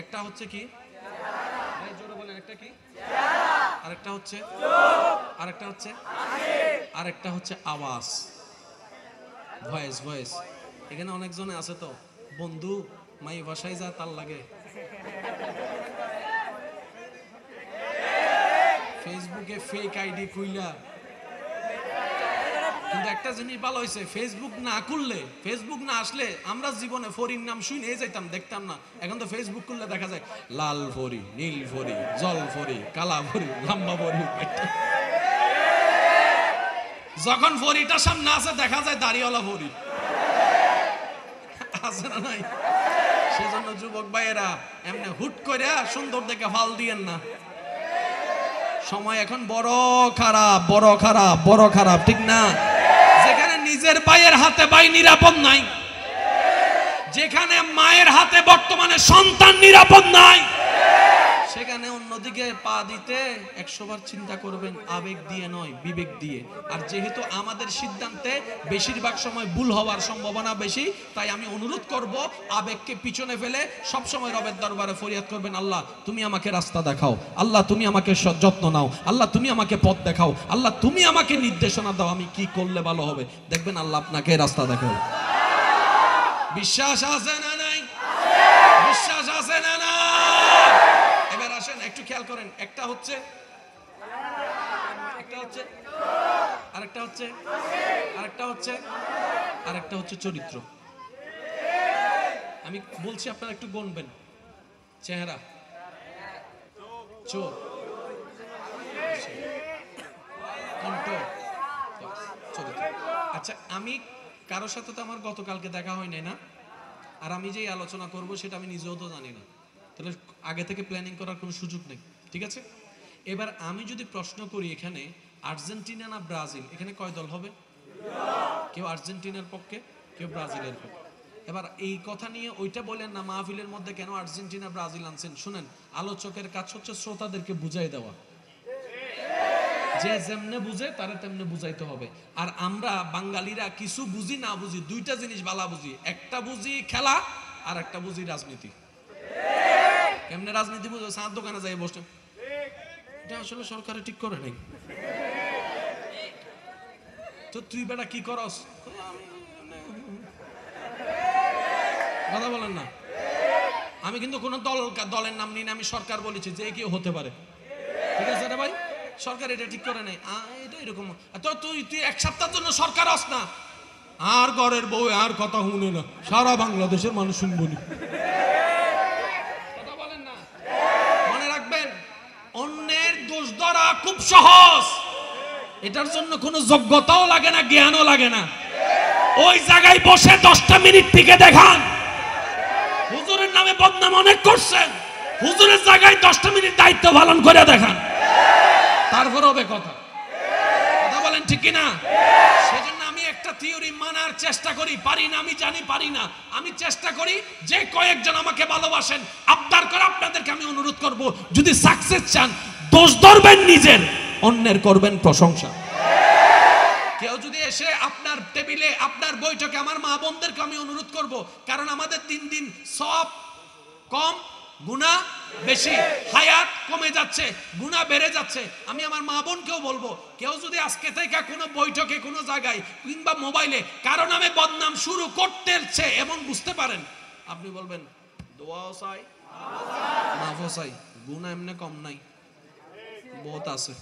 একটা হচ্ছে কি, জোরে বলেন, একটা কি, আরেকটা হচ্ছে, আরেকটা হচ্ছে, আরেকটা হচ্ছে আওয়াজ, ভয়েস ভয়েস। এখানে অনেকজনে আছে তো বন্ধু মাই ভাষায় যা তার লাগে, ফেসবুকে ফেক আইডি খুইলা। কিন্তু একটা জিনিস ভালো হয়েছে, ফেসবুক না খুললে, ফেসবুক না আসলে আমরা জীবনে ফরির নাম শুনে যাইতাম, দেখতাম না। এখন তো ফেসবুক খুললে দেখা যায় লাল ফরি, নীল ফরি, জল ফরি, কালা ফরি, লম্বা ফরি। যখন ফরিটা সামনে আসে দেখা যায় দাড়িওয়ালা ফরি আছে না নাই? সেজন্য যুবক ভাইয়েরা এমনি হুট করে সুন্দর দেখে ফাল দিয়েন না। সময় এখন বড় খারাপ, বড় খারাপ, বড় খারাপ, ঠিক না? যেখানে নিজের ভাইয়ের হাতে ভাই নিরাপদ নাই, যেখানে মায়ের হাতে বর্তমানে সন্তান নিরাপদ নাই, সেখানে অন্যদিকে পা দিতে 100 বার চিন্তা করবেন, আবেগ দিয়ে নয়, বিবেক দিয়ে। আর যেহেতু আমাদের সিদ্ধান্তে বেশিরভাগ সময় ভুল হওয়ার সম্ভাবনা বেশি, তাই আমি অনুরোধ করব আবেগকে পিছনে ফেলে সব সময় রবের দরবারে ফরিয়াদ করবেন, আল্লাহ তুমি আমাকে রাস্তা দেখাও, আল্লাহ তুমি আমাকে যত্ন নাও, আল্লাহ তুমি আমাকে পথ দেখাও, আল্লাহ তুমি আমাকে নির্দেশনা দাও, আমি কি করলে ভালো হবে। দেখবেন আল্লাহ আপনাকে রাস্তা দেখাও। বিশ্বাস আছে না নাই? বিশ্বাস আছে না না? এবার আসেন একটু খেয়াল করেন, একটা হচ্ছে, একটা হচ্ছে, আরেকটা হচ্ছে, আরেকটা হচ্ছে, আরেকটা হচ্ছে চরিত্র। আমি বলছি আপনারা একটু গুনবেন, চেহারা, চোখ, কণ্ঠ, চরিত্র। আচ্ছা, আমি কারোর সাথে তো আমার গতকালকে দেখা হয় নাই না, আর আমি যেই আলোচনা করব সেটা আমি নিজেও তো জানি না, তাহলে আগে থেকে প্ল্যানিং করার কোনো সুযোগ নেই, ঠিক আছে? এবার আমি যদি প্রশ্ন করি এখানে আর্জেন্টিনা না ব্রাজিল, এখানে কয় দল হবে? কেউ আর্জেন্টিনার পক্ষে, কেউ ব্রাজিলের পক্ষে। এবার এই কথা নিয়ে ওইটা বলেন না মাহফিলের মধ্যে কেন আর্জেন্টিনা ব্রাজিল আনছেন। শুনেন, আলোচকের কাজ হচ্ছে শ্রোতাদেরকে বুঝাই দেওয়া, যে যেমনে বুঝে তারা তেমনে বুঝাইতে হবে। আর আমরা বাঙালিরা কিছু বুঝি না বুঝি দুইটা জিনিস ভালো বুঝি, একটা বুঝি খেলা আর একটা বুঝি রাজনীতি। কেমনে রাজনীতি বুঝো? চার দোকানে যাই বসে, এটা আসলে সরকারে ঠিক করে নাই, তো তুই বেটা কি করস? কথা বলেন না। আমি কিন্তু কোন দলের নাম নিই না, আমি সরকার বলেছি, যে কেউ হতে পারে। ঠিক আছে রে ভাই, সরকার এটা ঠিক করে নেই, এটা এরকম। তো তুই এক সপ্তাহের জন্য সরকার আস না, আর ঘরের বউ আর কথা শুনে না, সারা বাংলাদেশের মানুষ শুনবো না। কথা বলেন না। মনে রাখবেন, অন্যের দোষ ধরা খুব সহজ, এটার জন্য কোনো যোগ্যতাও লাগে না, জ্ঞানও লাগে না। ওই জায়গায় বসে 10টা মিনিট থেকে দেখান, হুজুরের নামে বদনাম অনেক করছেন, হুজুরের জায়গায় 10টা মিনিট দায়িত্ব পালন করে দেখান, তারপর হবে কথা। কথা বলেন ঠিক কিনা? সেজন্য আমি একটা থিওরি মানার চেষ্টা করি, পারি না আমি জানি, পারি না, আমি চেষ্টা করি যে কয়েকজন আমাকে ভালোবাসেন, আবদার করে আপনাদেরকে আমি অনুরোধ করব, যদি সাকসেস চান, দোষ ধরবেন নিজের, অন্যের করবেন প্রশংসা। কেউ যদি এসে আপনার টেবিলে, আপনার বৈঠকে, আমার মা বোনদেরকে আমি অনুরোধ করব, কারণ আমাদের দিন দিন সওয়াব কম, গুনাহ বেশি, হায়াত কমে যাচ্ছে, গুনাহ বেড়ে যাচ্ছে। আমি আমার মা বোনকেও বলবো, কেউ যদি আজকে থেকে কোনো বৈঠকে, কোনো জায়গায় কিংবা মোবাইলে কারো নামে বদনাম শুরু করতেছে এবং বুঝতে পারেন, আপনি বলবেন দোয়াও চাই, মাফও চাই, গুনাহ এমনি কম নাই, বহুত আছে।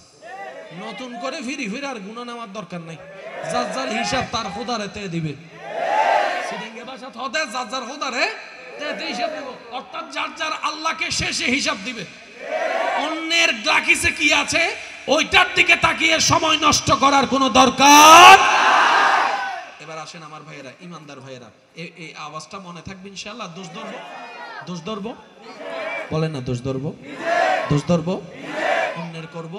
নতুন করে ফিরি আর গুনাহ নামার দরকার নাই, যার যার হিসাব তার খোদারে তে দিবে। সিডিঙ্গে ভাষা হতে যার যার খোদারে তে হিসাব দিব, অর্থাৎ যার যার আল্লাহকে শেষে হিসাব দিবে। অন্যের গ্লাকিসে কি আছে ওইটার দিকে তাকিয়ে সময় নষ্ট করার কোনো দরকার। এবার আসেন আমার ভাইয়েরা, ইমানদার ভাইয়েরা, এই আওয়াজটা মনে থাকবে ইনশাআল্লাহ। দোষ ধরবো, দোষ ধরবো, বলেন না, দোষ ধরবো, দোষ ধরবো, অন্যের করব।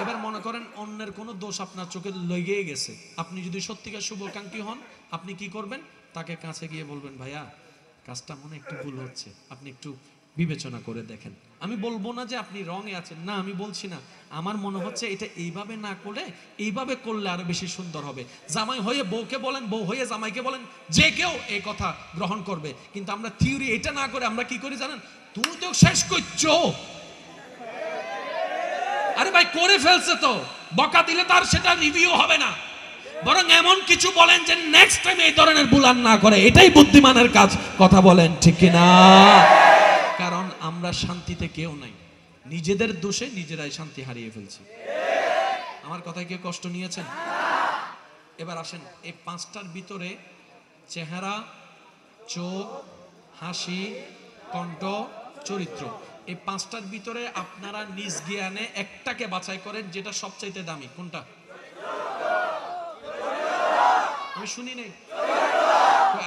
এবার মনে করেন অন্যের কোনো দোষ আপনার চোখে লেগেই গেছে, আপনি যদি সত্যিকার শুভাকাঙ্ক্ষী হন, আপনি কি করবেন? তাকে কাছে গিয়ে বলবেন, ভাইয়া কাজটা মনে একটু ভুল হচ্ছে, আপনি একটু বিবেচনা করে দেখেন। আমি বলবো না যে আপনি রঙে আছেন, না, আমি বলছি না, আমার মনে হচ্ছে এটা এইভাবে না করে এইভাবে করলে আরো বেশি সুন্দর হবে। জামাই হয়ে বউকে বলেন, বউ হয়ে জামাইকে বলেন, যে কেউ এই কথা গ্রহণ করবে। কিন্তু আমরা থিওরি এটা না করে আমরা কি করি জানেন? তুমি তো শেষ করছো, আরে ভাই করে ফেলছে তো, বকা দিলে তার সেটা রিভিউ হবে না, বরং এমন কিছু বলেন যে নেক্সট টাইম এই ধরনের ভুল আর না করে। এটাই বুদ্ধিমানের কাজ। কথা বলেন ঠিক কিনা? কারণ আমরা শান্তিতে কেউ নাই, নিজেদের দোষে নিজেরাই শান্তি হারিয়ে ফেলছি। আমার কথায় কেউ কষ্ট নিয়েছেন? এবার আসেন, এই 5টার ভিতরে চেহারা, চোখ, হাসি, কণ্ঠ, চরিত্র, এই 5টার ভিতরে আপনারা নিজ জ্ঞানে একটাকে বাছাই করেন, যেটা সবচাইতে দামি। কোনটা? আমি শুনি নাই।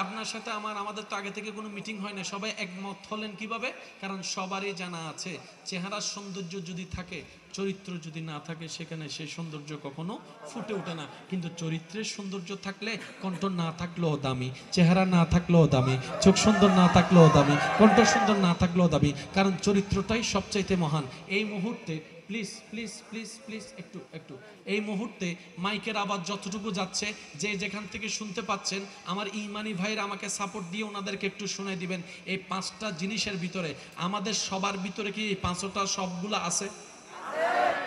আপনার সাথে আমাদের তো আগে থেকে কোনো মিটিং হয় না, সবাই একমত হলেন কিভাবে? কারণ সবারই জানা আছে, চেহারার সৌন্দর্য যদি থাকে, চরিত্র যদি না থাকে, সেখানে সেই সৌন্দর্য কখনো ফুটে ওঠে না। কিন্তু চরিত্রের সৌন্দর্য থাকলে, কণ্ঠ না থাকলেও দামি, চেহারা না থাকলেও দামি, চোখ সুন্দর না থাকলেও দামি, কণ্ঠ সুন্দর না থাকলেও দামি, কারণ চরিত্রটাই সবচাইতে মহান। এই মুহূর্তে প্লিজ প্লিজ প্লিজ প্লিজ একটু একটু এই মুহূর্তে মাইকের আওয়াজ যতটুকু যাচ্ছে, যে যেখান থেকে শুনতে পাচ্ছেন, আমার ইমানি ভাইরা আমাকে সাপোর্ট দিয়ে ওনাদেরকে একটু শুনে দিবেন। এই 5টা জিনিসের ভিতরে আমাদের সবার ভিতরে কি এই 5টা সবগুলো আছে?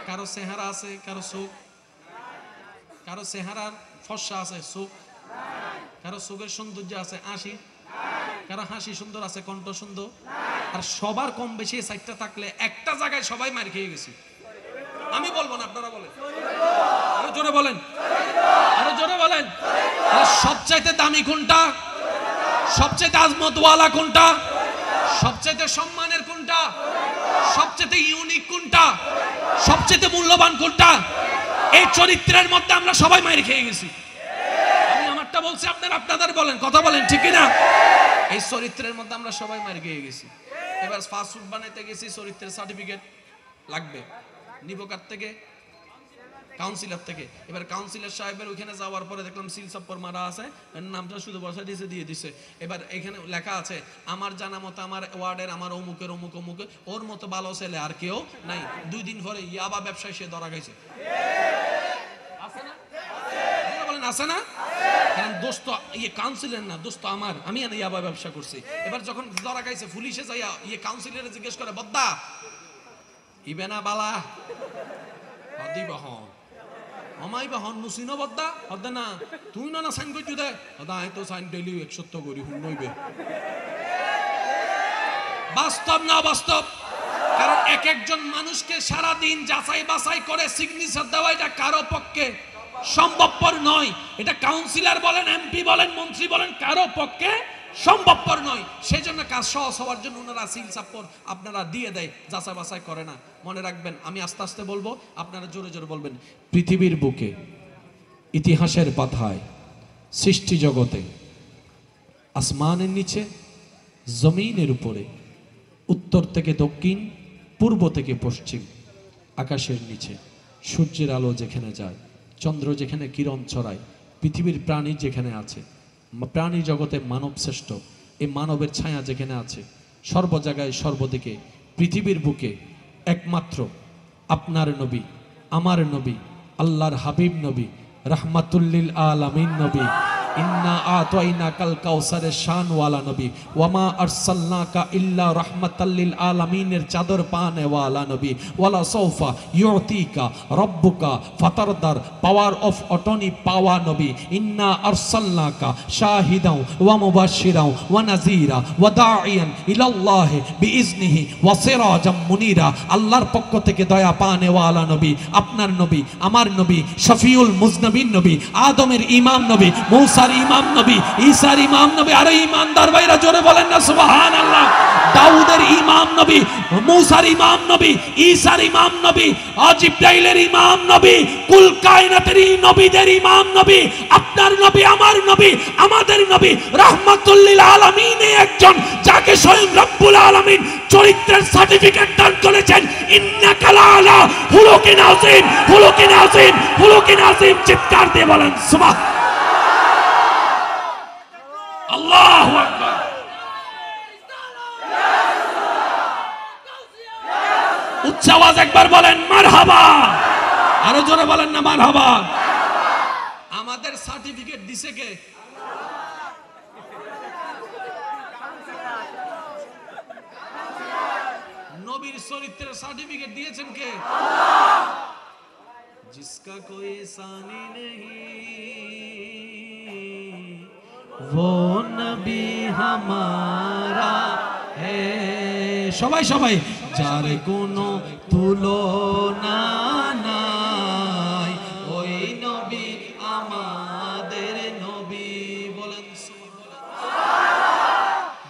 কারো চেহারা আছে, কারো চোখ, কারো চেহারার ফর্সা আছে, চোখ, কারো চোখের সৌন্দর্য আছে, হাসি, কারো হাসি সুন্দর আছে, কণ্ঠ সুন্দর। আর সবার কম বেশি 4টা থাকলে একটা জায়গায় সবাই মার খেয়ে গেছি। আমি বলবো না, আপনারা বলেন, আরো জোরে বলেন, আরো জোরে বলেন। সবচাইতে দামি কোনটা? সবচাইতে আজমতওয়ালা কোনটা? সবচাইতে সম্মানের কোনটা? সবচাইতে ইউনিক কোনটা? সবচাইতে মূল্যবান কোনটা? এই চরিত্রের মধ্যে আমরা সবাই মার খেয়ে গেছি। আমি আমারটা বলছি, আপনারা আপনাদের বলেন, কথা বলেন ঠিক কিনা? এই চরিত্রের মধ্যে আমরা সবাই মার খেয়ে গেছি। এবার ফাস্ট ফুড বানাইতে গেছি, চরিত্রের সার্টিফিকেট লাগবে, নিব কার থেকে? কাউন্সিলর থেকে। এবার কাউন্সিলর সাহেবের ওখানে যাওয়ার পরে দেখলাম সিল সাপ্পর মারা আছে, নামটা শুধু বসা দিয়েছে, দিয়ে দিছে। এবার এখানে লেখা আছে, আমার জানা মতো আমার ওয়ার্ডের আমার অমুকের অমুক অমুকে, ওর মতো ভালো ছেলে আর কেউ নাই। 2 দিন পরে ইয়াবা ব্যবসায় সে ধরা গেছে। আছে না? বলেন আছে না? কারণ দোস্ত কাউন্সিলর না, দোস্ত আমার, আমি ইয়াবা ব্যবসা করছি। এবার যখন ধরা গেছে, পুলিশে যাইয়া কাউন্সিলরে জিজ্ঞেস করে, বদ্দা ইবেনা বালা দিব, আমাই বা হন মুসিনো বদ্দা হদে না তুই না না সাইন করছু দে হদা আই তো সাইন ডেইলি 170 করি হুন নইবে বাস্তব না বাস্তব কারণ এক একজন মানুষকে সারা দিন যাচাই বাছাই করে সিগনেচার দেওয়া এটা কারো পক্ষে সম্ভবপর নয়। এটা কাউন্সিলর বলেন, এমপি বলেন, মন্ত্রী বলেন, কারো পক্ষে সম্ভবপর নয়। সেই জন্য কাজ সহজ হওয়ার জন্য ওনারা সিল সাপোর্ট আপনারা দিয়ে দেয়, যাচাই বাছাই করে না। মনে রাখবেন, আমি আস্তে আস্তে বলবো, আপনারা জোরে জোরে বলবেন। পৃথিবীর বুকে, ইতিহাসের পাতায়, সৃষ্টি জগতে, আসমানের নিচে, জমিনের উপরে, উত্তর থেকে দক্ষিণ, পূর্ব থেকে পশ্চিম, আকাশের নিচে সূর্যের আলো যেখানে যায়, চন্দ্র যেখানে কিরণ ছড়ায়, পৃথিবীর প্রাণী যেখানে আছে, প্রাণী জগতে মানব শ্রেষ্ঠ, এই মানবের ছায়া যেখানে আছে, সর্ব জায়গায় সর্বদিকে পৃথিবীর বুকে একমাত্র আপনার নবী, আমার নবী, আল্লাহর হাবিব নবী, রাহমাতুল্লিল আলামিন নবী, ইন্না আতাইনাকাল কাউসারের শানওয়ালা নবী, ওয়ামা আরসালনাকা ইল্লা রাহমাতাল্লিল আলামিনের চাদর পানে ওয়ালা নবী, ওয়ালা সাউফা ইউতিকা রব্বুকা ফাতারদার, পাওয়ার অফ অটনি পাওয়া নবী, ইন্না আরসালনাকা শাহিদাও ওয়া মুবাশশিরাও ওয়া নাযীরা ওয়া দাঈয়ান ইলাল্লাহি বিইজনিহি ওয়া সিরাজাম মুনীরা, আল্লাহর পক্ষ থেকে দয়া পানে ওয়ালা নবী, আপনার নবী, আমার নবী, শফিউল মুজনবিন নবী, আদমের ইমাম নবী, মূসার ইমাম নবী, ঈসার ইমাম নবী। আরে ইমানদার ভাইরা জোরে বলেন না সুবহানাল্লাহ। দাউদের ইমাম নবী, মূসার ইমাম নবী, ঈসার ইমাম নবী, জিবরাইলের ইমাম নবী, কুল কায়নাতের নবীদের ইমাম নবী, আপনার নবী, আমার নবী, আমাদের নবী, রাহমাতুল লিল আলামিনে একজন, যাকে স্বয়ং রব্বুল আলামিন চরিত্রের সার্টিফিকেট দান করেছেন। ইন্নাকা লাআলা খুলুকিন আযীম, খুলুকিন আযীম, খুলুকিন আযীম। চিৎকার দিয়ে বলেন সুবহান আল্লাহু আকবার। উচ্চ আওয়াজ একবার বলেন মারহাবা, আরো জোরে বলেন না মারহাবা। আমাদের সার্টিফিকেট দিছে কে? নবীর চরিত্রের সার্টিফিকেট দিয়েছেন কে? जिसका कोई सानी नहीं वो नबी हमारा है। সবাই সবাই, যার কোনো তুলনা নাই, ওই নবী আমাদের নবী। বলেন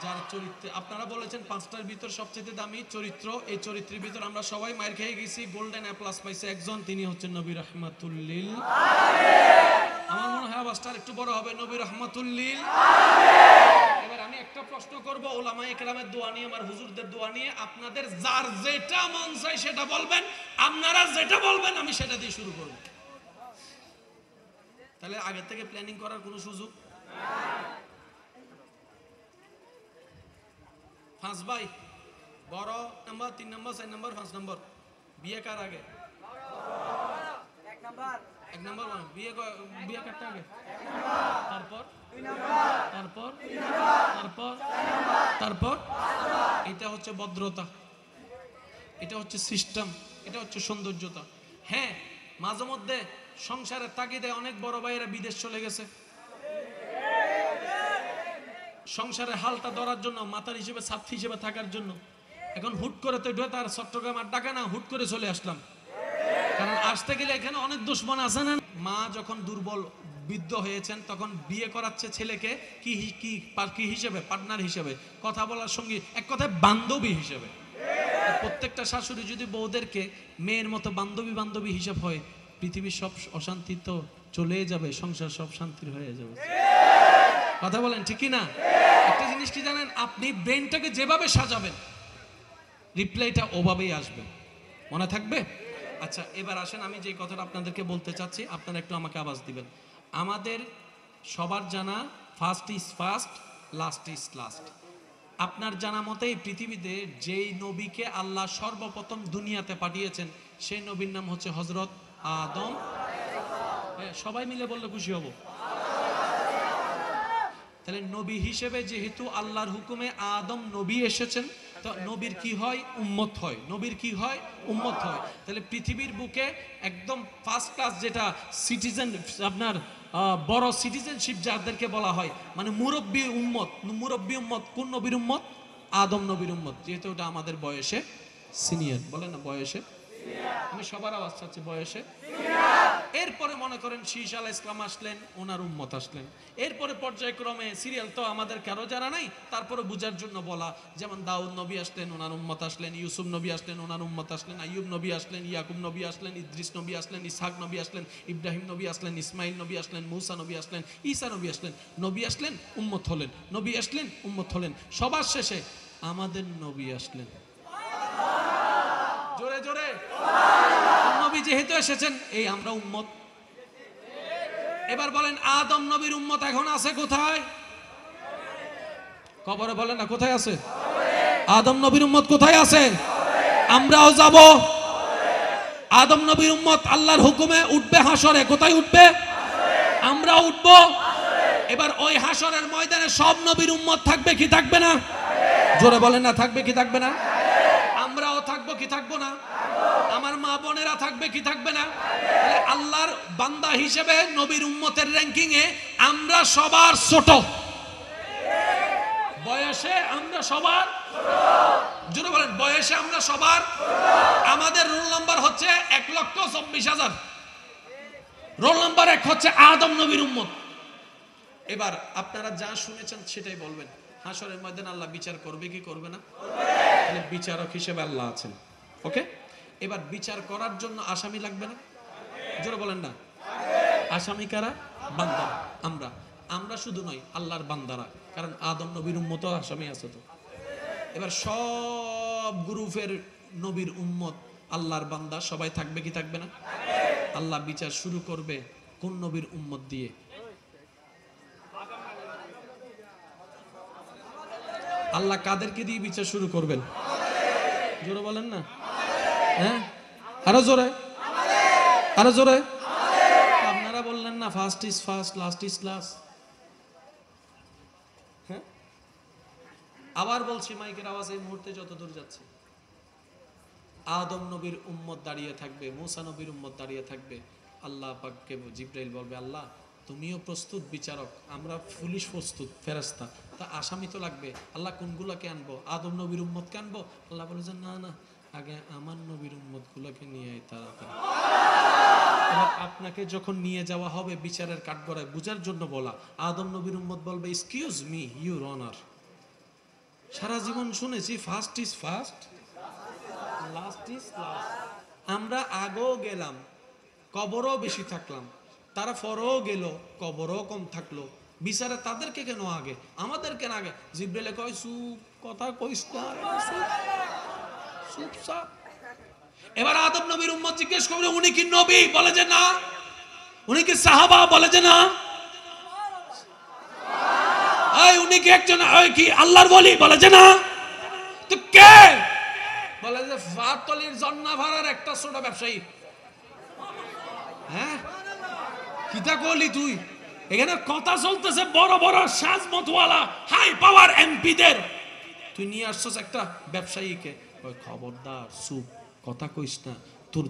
যার চরিত্রে, আপনারা বলেছেন পাঁচটার ভিতর সবচেয়ে দামি চরিত্র, এই চরিত্রের ভিতর আমরা সবাই মাইর খেয়ে গেছি, গোল্ডেন এ প্লাস পাইছে একজন, তিনি হচ্ছেন নবী রাহমাতুল লিল আলামিন। আমার মনে হয় আওয়াজটা একটু বড় হবে, নবী রাহমাতুল লিল আলামিন। এবার আমি একটা প্রশ্ন করব উলামায়ে কেরামের দোয়া নিয়ে, আমার হুজুরদের দোয়া নিয়ে। আপনাদের যার যেটা মন চায় সেটা বলবেন, আপনারা যেটা বলবেন আমি সেটা দিয়ে শুরু করব। তাহলে আগে থেকে প্ল্যানিং করার কোনো সুযোগ পাঁচ ভাই, বড় নাম্বার, 3 নাম্বার, 4 নাম্বার, 5 নাম্বার। বিয়ে কার আগে? এক নাম্বার। বিয়ে বিয়ে কারটা আগে? তারপর তারপর তারপর তারপর এটা হচ্ছে ভদ্রতা, এটা হচ্ছে সিস্টেম, এটা হচ্ছে সৌন্দর্যতা। হ্যাঁ, মাঝে মধ্যে সংসারের তাগিদে অনেক বড় ভাইয়েরা বিদেশ চলে গেছে সংসারে হালটা ধরার জন্য, মাতার হিসেবে, সাথী হিসেবে থাকার জন্য। এখন হুট করে তো তার চট্টগ্রাম আর ঢাকা না, হুট করে চলে আসলাম, কারণ আসতে গেলে এখানে অনেক দুশ্মন আছে না। মা যখন দুর্বল বৃদ্ধ হয়েছেন তখন বিয়ে করাচ্ছে ছেলেকে কি কি কি হিসেবে? পার্টনার হিসেবে, কথা বলার সঙ্গী, এক কথায় বান্ধবী হিসেবে। প্রত্যেকটা শাশুড়ি যদি বউদেরকে মেয়ের মতো বান্ধবী বান্ধবী হিসাব হয়, পৃথিবীর সব অশান্তি তো চলে যাবে, সংসার সব শান্তির হয়ে যাবে। কথা বলেন ঠিক কি না? একটা জিনিস কি জানেন, আপনি ব্রেনটাকে যেভাবে সাজাবেন রিপ্লাইটা ওভাবেই আসবে, মনে থাকবে? আচ্ছা, এবার আসেন, আমি যে কথাটা আপনাদেরকে বলতে চাচ্ছি আপনারা একটু আমাকে আওয়াজ দিবেন। আমাদের সবার জানা first is first, last is last. আপনার জানা মতেই পৃথিবীতে যেই নবীকে আল্লাহ সর্বপ্রথম দুনিয়াতে পাঠিয়েছেন সেই নবীর নাম হচ্ছে হযরত আদম। সবাই মিলে বললে খুশি হব। তাহলে নবী হিসেবে যেহেতু আল্লাহর হুকুমে আদম নবী এসেছেন, তো নবীর কি হয়? উম্মত হয়। নবীর কি হয়? উম্মত হয়। তাহলে পৃথিবীর বুকে একদম ফার্স্ট ক্লাস যেটা সিটিজেন, আপনার বড় সিটিজেনশিপ যাদেরকে বলা হয়, মানে মুরব্বী উম্মত। মুরব্বী উম্মত কোন নবীর উম্মত? আদম নবীর উম্মত। যেহেতু ওটা আমাদের বয়সে সিনিয়র, বলেন না বয়সে, আমি সবার আওয়াজ চাচ্ছি বয়সে। এরপরে মনে করেন শীষ আলাইহিস ইসলাম আসলেন, ওনার উম্মত আসলেন। এরপরে পর্যায়ক্রমে সিরিয়াল তো আমাদের কারো জানা নাই, তারপরে বুঝার জন্য বলা, যেমন দাউদ নবী আসলেন, ওনার উম্মত আসলেন, ইউসুফ নবী আসলেন, ওনার উম্মত আসলেন, আইয়ুব নবী আসলেন, ইয়াকুব নবী আসলেন, ইদ্রিস নবী আসলেন, ইসহাক নবী আসলেন, ইব্রাহিম নবী আসলেন, ইসমাইল নবী আসলেন, মূসা নবী আসলেন, ঈসা নবী আসলেন। নবী আসলেন, উম্মত হলেন, নবী আসলেন, উম্মত হলেন। সবার শেষে আমাদের নবী আসলেন। জোরে জোরে নবী যেহেতু এসেছেন, এই আমরা উম্মত। এবার বলেন আদম নবীর উম্মত এখন আছে কোথায়? কবরে। বলেন না কোথায় আছে? আদম নবীর উম্মত কোথায় আছে? আমরাও যাব। আদম নবীর উম্মত আল্লাহর হুকুমে উঠবে হাসরে। কোথায় উঠবে? আমরাও উঠব। এবার ওই হাসরের ময়দানে সব নবীর উম্মত থাকবে কি থাকবে না? জোরে বলেন না, থাকবে কি থাকবে না? আমরাও থাকবো কি থাকবো না? আমার মা বোনেরা থাকবে কি থাকবে না? আল্লাহর বান্দা হিসেবে নবীর উম্মতের র্যাঙ্কিং এ আমরা সবার ছোট, বয়সে আমরা সবার, জোরে বলেন বয়সে আমরা সবার। আমাদের রোল নাম্বার হচ্ছে 1,24,000। রোল নাম্বার 1 হচ্ছে আদম নবীর উম্মত। এবার আপনারা যা শুনেছেন সেটাই বলবেন। হাসরের ময়দানে আল্লাহ বিচার করবে কি করবে না? বিচারক হিসেবে আল্লাহ আছেন। ওকে, এবার বিচার করার জন্য আসামি লাগবে না? জোরে বলেন না। আসামি কারা? বান্দা। আমরা। আমরা শুধু নয়, আল্লাহর বান্দারা, কারণ আদম নবীর উম্মত আসামি আছে তো। এবার সব গ্রুপের নবীর উম্মত আল্লাহর বান্দা সবাই থাকবে কি থাকবে না? আল্লাহ বিচার শুরু করবে কোন নবীর উম্মত দিয়ে? আল্লাহ কাদেরকে দিয়ে বিচার শুরু করবেন? জোরে বলেন না। হ্যাঁ, আরো জোরে, আরো জোরে। আপনারা বললেন না first is first, last is last. হ্যাঁ, আবার বলছি, মাইকের আওয়াজ এই মুহূর্তে যত দূর যাচ্ছে, আদম নবীর উম্মত দাঁড়িয়ে থাকবে, মূসা নবীর উম্মত দাঁড়িয়ে থাকবে। আল্লাহ পাককে জিবরাইল বলবে, আল্লাহ তুমিও প্রস্তুত বিচারক, আমরা পুলিশ প্রস্তুত ফেরেশতা, তা আসামি তো লাগবে। আল্লাহ কোনগুলোকে আনবো? আদম নবীর উম্মতকে আনবো? আল্লাহ বলে যে না না, আগে আমার নবীর উম্মত গুলোকে নিয়ে আয় তাড়াতাড়ি। এবার আপনাকে যখন নিয়ে যাওয়া হবে বিচারের কাঠগড়ায় বুঝার জন্য বলা, আদম নবীর উম্মত বলবে এক্সকিউজ মি ইউর অনার, সারা জীবন শুনেছি first is first, last is last. আমরা আগেও গেলাম, কবরও বেশি থাকলাম, তারা পরেও গেল, কবরও কম থাকলো, বিচারে তাদেরকে কেন আগে, আমাদের কেন আগে? জিবরাইল কয় চুপ, কথা কইস না, চুপ চাপ। এবার আদম নবীর উম্মত জিজ্ঞেস করবে উনি কি নবী? বলে যে না। উনি কি সাহাবা? বলে যে না। এই উনি কি একজন কি আল্লাহর ওলি? বলে যে না। তো কে? বলে যে ফাতলির জন্না ভাড়ার একটা ছোট ব্যবসায়ী। হ্যাঁ, কিতা কলি তুই? এখানে কথা চলতেছে বড় বড় সাজমতওয়ালা হাই পাওয়ার এমপিদের, তুই নিয়ে আসছস একটা ব্যবসায়ীকে। ওই খবরদার চুপ, কথা কইস না।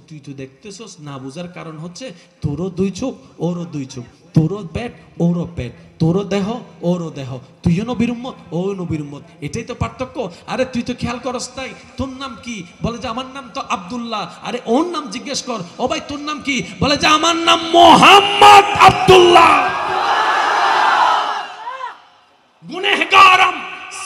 তুই তো দেখতেছস না, বুঝার কারণ হচ্ছে তোরও দুই চোখ ওরও দুই চোখ, তোরও পেট ওরও পেট, তোরও দেহ ওরও দেহ, তুইও নবীর উম্মত ও নবীর উম্মত, এটাই তো পার্থক্য। আরে তুই তো খেয়াল করস নাই, তোর নাম কি? বলে যে আমার নাম তো আব্দুল্লাহ। আরে ওর নাম জিজ্ঞেস কর, ও ভাই তোর নাম কি? বলে যে আমার নাম মোহাম্মদ আব্দুল্লাহ। গুনেহগারম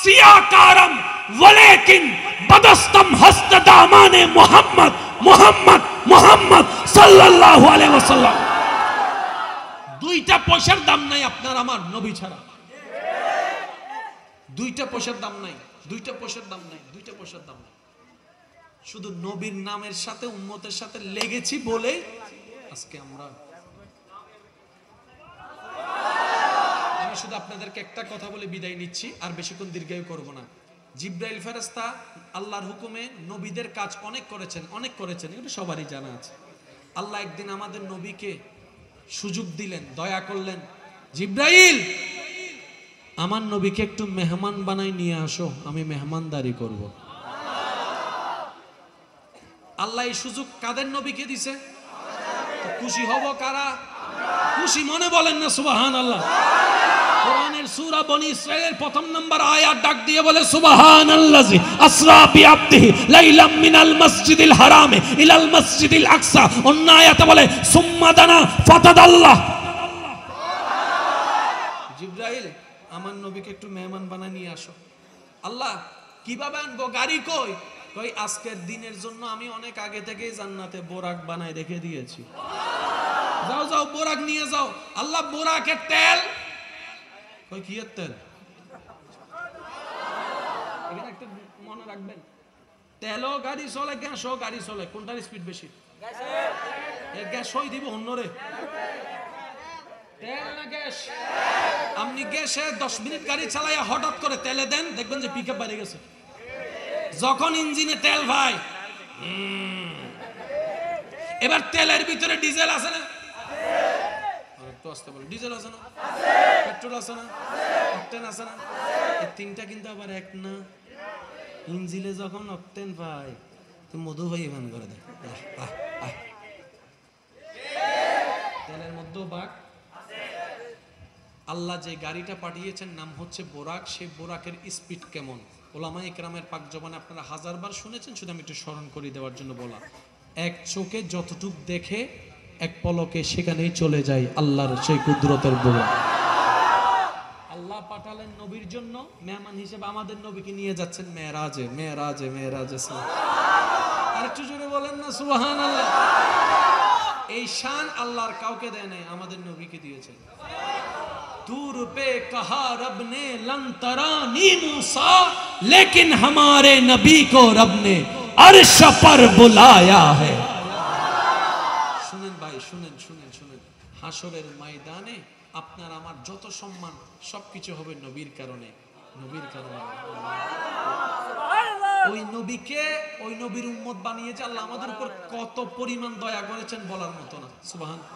সিয়াকারম ওয়ালাকিন বদস্তম হস্ত দামানে মুহাম্মদ মুহাম্মদ মুহাম্মদ সাল্লাল্লাহু আলাইহি ওয়াসাল্লাম। দুইটা পয়সার দাম নাই আপনার আমার নবী ছাড়া। দুইটা পয়সার দাম নাই, দুইটা পয়সার দাম নাই, দুইটা পয়সার দাম নাই। শুধু নবীর নামের সাথে উম্মতের সাথে লেগেছি বলে আজকে আমরা। আমি শুধু আপনাদেরকে একটা কথা বলে বিদায় নিচ্ছি, আর বেশিক্ষণ দীর্ঘায়ু করব না। জিবরাইল ফেরেশতা আল্লাহর হুকুমে নবীদের কাজ অনেক করেছেন, অনেক করেছেন, এটা সবারই জানা আছে। আল্লাহ একদিন আমাদের নবীকে সুযোগ দিলেন, দয়া করলেন, জিবরাইল আমার নবীকে একটু মেহমান বানাই নিয়ে আসো, আমি মেহমানদারি করব। আল্লাহ এই সুযোগ কাদের নবীকে দিছে? তো খুশি হব কারা? খুশি মনে বলেন না সুবহানাল্লাহ। কোরআনের সূরা বনি ইসরাঈলের প্রথম নাম্বার আয়াত ডাক দিয়ে বলে সুবহানাল্লাযী আসরা বিআবদিহি লাইলাম মিনাল মাসজিদিল হারামে ইলাল মাসজিদিল আকসা। অন্য আয়াতে বলে সুম্মা দানা ফাতাদাল্লাহ। জিবরাইল আমার নবীকে একটু মেহমান বানায় নিয়ে আসো। আল্লাহ কিভাবে আনবো? গাড়ি কই? কই আজকের দিনের জন্য আমি অনেক আগে থেকেই জান্নাতে বোরাক বানায় রেখে দিয়েছি, যাও যাও বোরাক নিয়ে যাও। আল্লাহ বোরাকের তেল কই? কি এর তেল? এখানে একটা মনে রাখবেন, তেলও গাড়ি চলে, গ্যাসও গাড়ি চলে, কোনটার স্পিড বেশি? গ্যাস হই দিব অন্যরে, তেল না গ্যাস? আপনি গ্যাসে 10 মিনিট গাড়ি চালাইয়া হঠাৎ করে তেলে দেন, দেখবেন যে পিকআপ বেড়ে গেছে। যখন ইঞ্জিনে তেল ভাই, এবার তেলের ভিতরে ডিজেল আছে না? আরেকটু আসতে বলে, ডিজেল আছে না? পেট্রোল আছে না? অকটেন আছে না? এই তিনটা কিন্তু আবার এক না। ইঞ্জিনে যখন অকটেন পাই তো মধু ভাই ভান করে দেয়, তেলের মধ্যেও বাঘ। আল্লাহ যে গাড়িটা পাঠিয়েছেন নাম হচ্ছে বোরাক, সেই বোরাকের স্পিড কেমন ওলামায়ে কেরামের পাক জবানে আপনারা হাজারবার শুনেছেন, শুধু আমি একটু স্মরণ করে দেওয়ার জন্য বলা। এক চোখে যতটুক দেখে এক পলকে সেখানেই চলে যায় আল্লাহর সেই কুদরতের বোরাক। আল্লাহ পাঠালেন নবীর জন্য, মেহমান হিসেবে আমাদের নবীকে নিয়ে যাচ্ছেন মেরাজে, মেরাজে, মেরাজে। আর একটু জোরে বলেন না সুবহানাল্লাহ। এই শান আল্লাহর কাউকে দেয় নাই, আমাদের নবীকে দিয়েছেন। दूर पे कहा रब ने लन तरानी मूसा, लेकिन हमारे नबी को रब ने अर्श पर बुलाया है। শুনেন ভাই, শুনেন শুনেন শুনেন, হাসরের ময়দানে আপনার আমার যত সম্মান সবকিছু হবে নবীর কারণে, নবীর কারণে। ওই নবীকে, ওই নবীর উম্মত বানিয়েছে আল্লাহ, আমাদের উপর কত পরিমাণ দয়া করেছেন বলার মতো না। সুবহানাল্লাহ।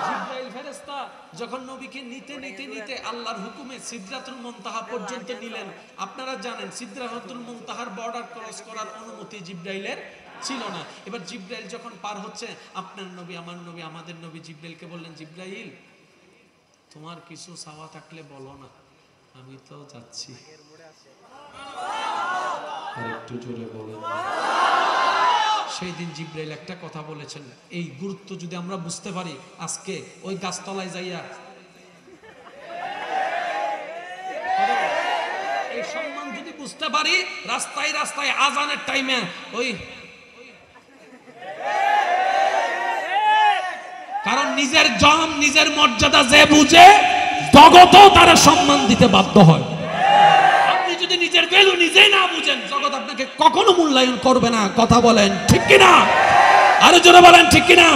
জিবরাইল ফেরেশতা যখন নবীকে নিতে নিতে নিতে আল্লাহর হুকুমে সিদরাতুল মুনতাহা পর্যন্ত নিলেন, আপনারা জানেন সিদরাতুল মুনতাহার বর্ডার ক্রস করার অনুমতি জিবরাইলের ছিল না। এবার জিবরাইল যখন পার হচ্ছে, আপনার নবী, আমার নবী, আমাদের নবী জিবরাইলকে বললেন, জিবরাইল তোমার কিছু চাওয়া থাকলে বলো না, আমি তো যাচ্ছি। আর একটু জোরে বলেন। সেই দিন জিবরাইল একটা কথা বলেছেন, এই গুরুত্ব যদি আমরা বুঝতে পারি, আজকে ওই গাছতলায় যাইয়া এই সম্মান যদি বুঝতে পারি, রাস্তায় রাস্তায় আজানের টাইমে ওই, কারণ নিজের জম নিজের মর্যাদা যে বুঝে জগতও তারা সম্মান দিতে বাধ্য হয়। আপনি যদি নিজের ভ্যালু নিজেই না বুঝেন, জগৎ আপনাকে কখনো মূল্যায়ন করবে না। কথা বলেন ঠিক কিনা? আরো জোরে বলেন ঠিক কিনা?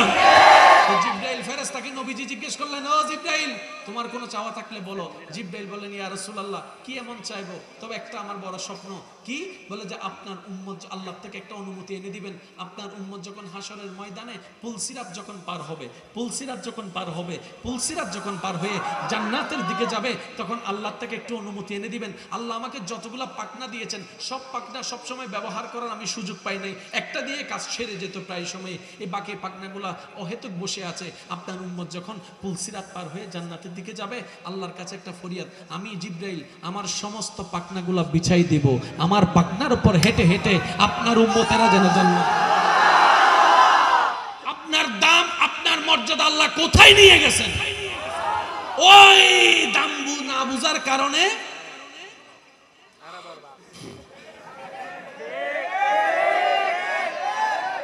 জিবরাইল ফেরেশতাকে নবীজি জিজ্ঞেস করলেন, ও জিবরাইল তোমার কোনো চাওয়া থাকলে বলো। জিবরাইল বললেন, ইয়া রাসূলুল্লাহ কি এমন চাইবো, তবে একটা আমার বড় স্বপ্ন। কি? বলে যে আপনার উম্মত আল্লাহ থেকে একটা অনুমতি এনে দিবেন, আপনার উম্মত যখন হাসরের ময়দানে পুলসিরাত যখন পার হবে, পুলসিরাত যখন পার হবে, পুলসিরাত যখন পার হয়ে জান্নাতের দিকে যাবে, তখন আল্লাহ থেকে একটু অনুমতি এনে দিবেন। আল্লাহ আমাকে যতগুলা পাখনা দিয়েছেন সব পাখনা সবসময় ব্যবহার করার আমি সুযোগ পাই নাই, একটা দিয়ে কাজ সেরে যেত প্রায় সময়, এই বাকি পাখনাগুলা অহেতুক বসে আছে। আপনার উম্মত যখন পুলসিরাত পার হয়ে জান্নাতের দিকে যাবে, আল্লাহর কাছে একটা ফরিয়াদ, আমি জিবরাইল আমার সমস্ত পাখনাগুলা বিছাই দিব, আমার পাখনার উপর হেঁটে হেঁটে আপনার উম্মতেরা যেন জান্নাত। আপনার দাম আপনার মর্যাদা আল্লাহ কোথায় নিয়ে গেছেন? ওই দাম না বুঝার কারণে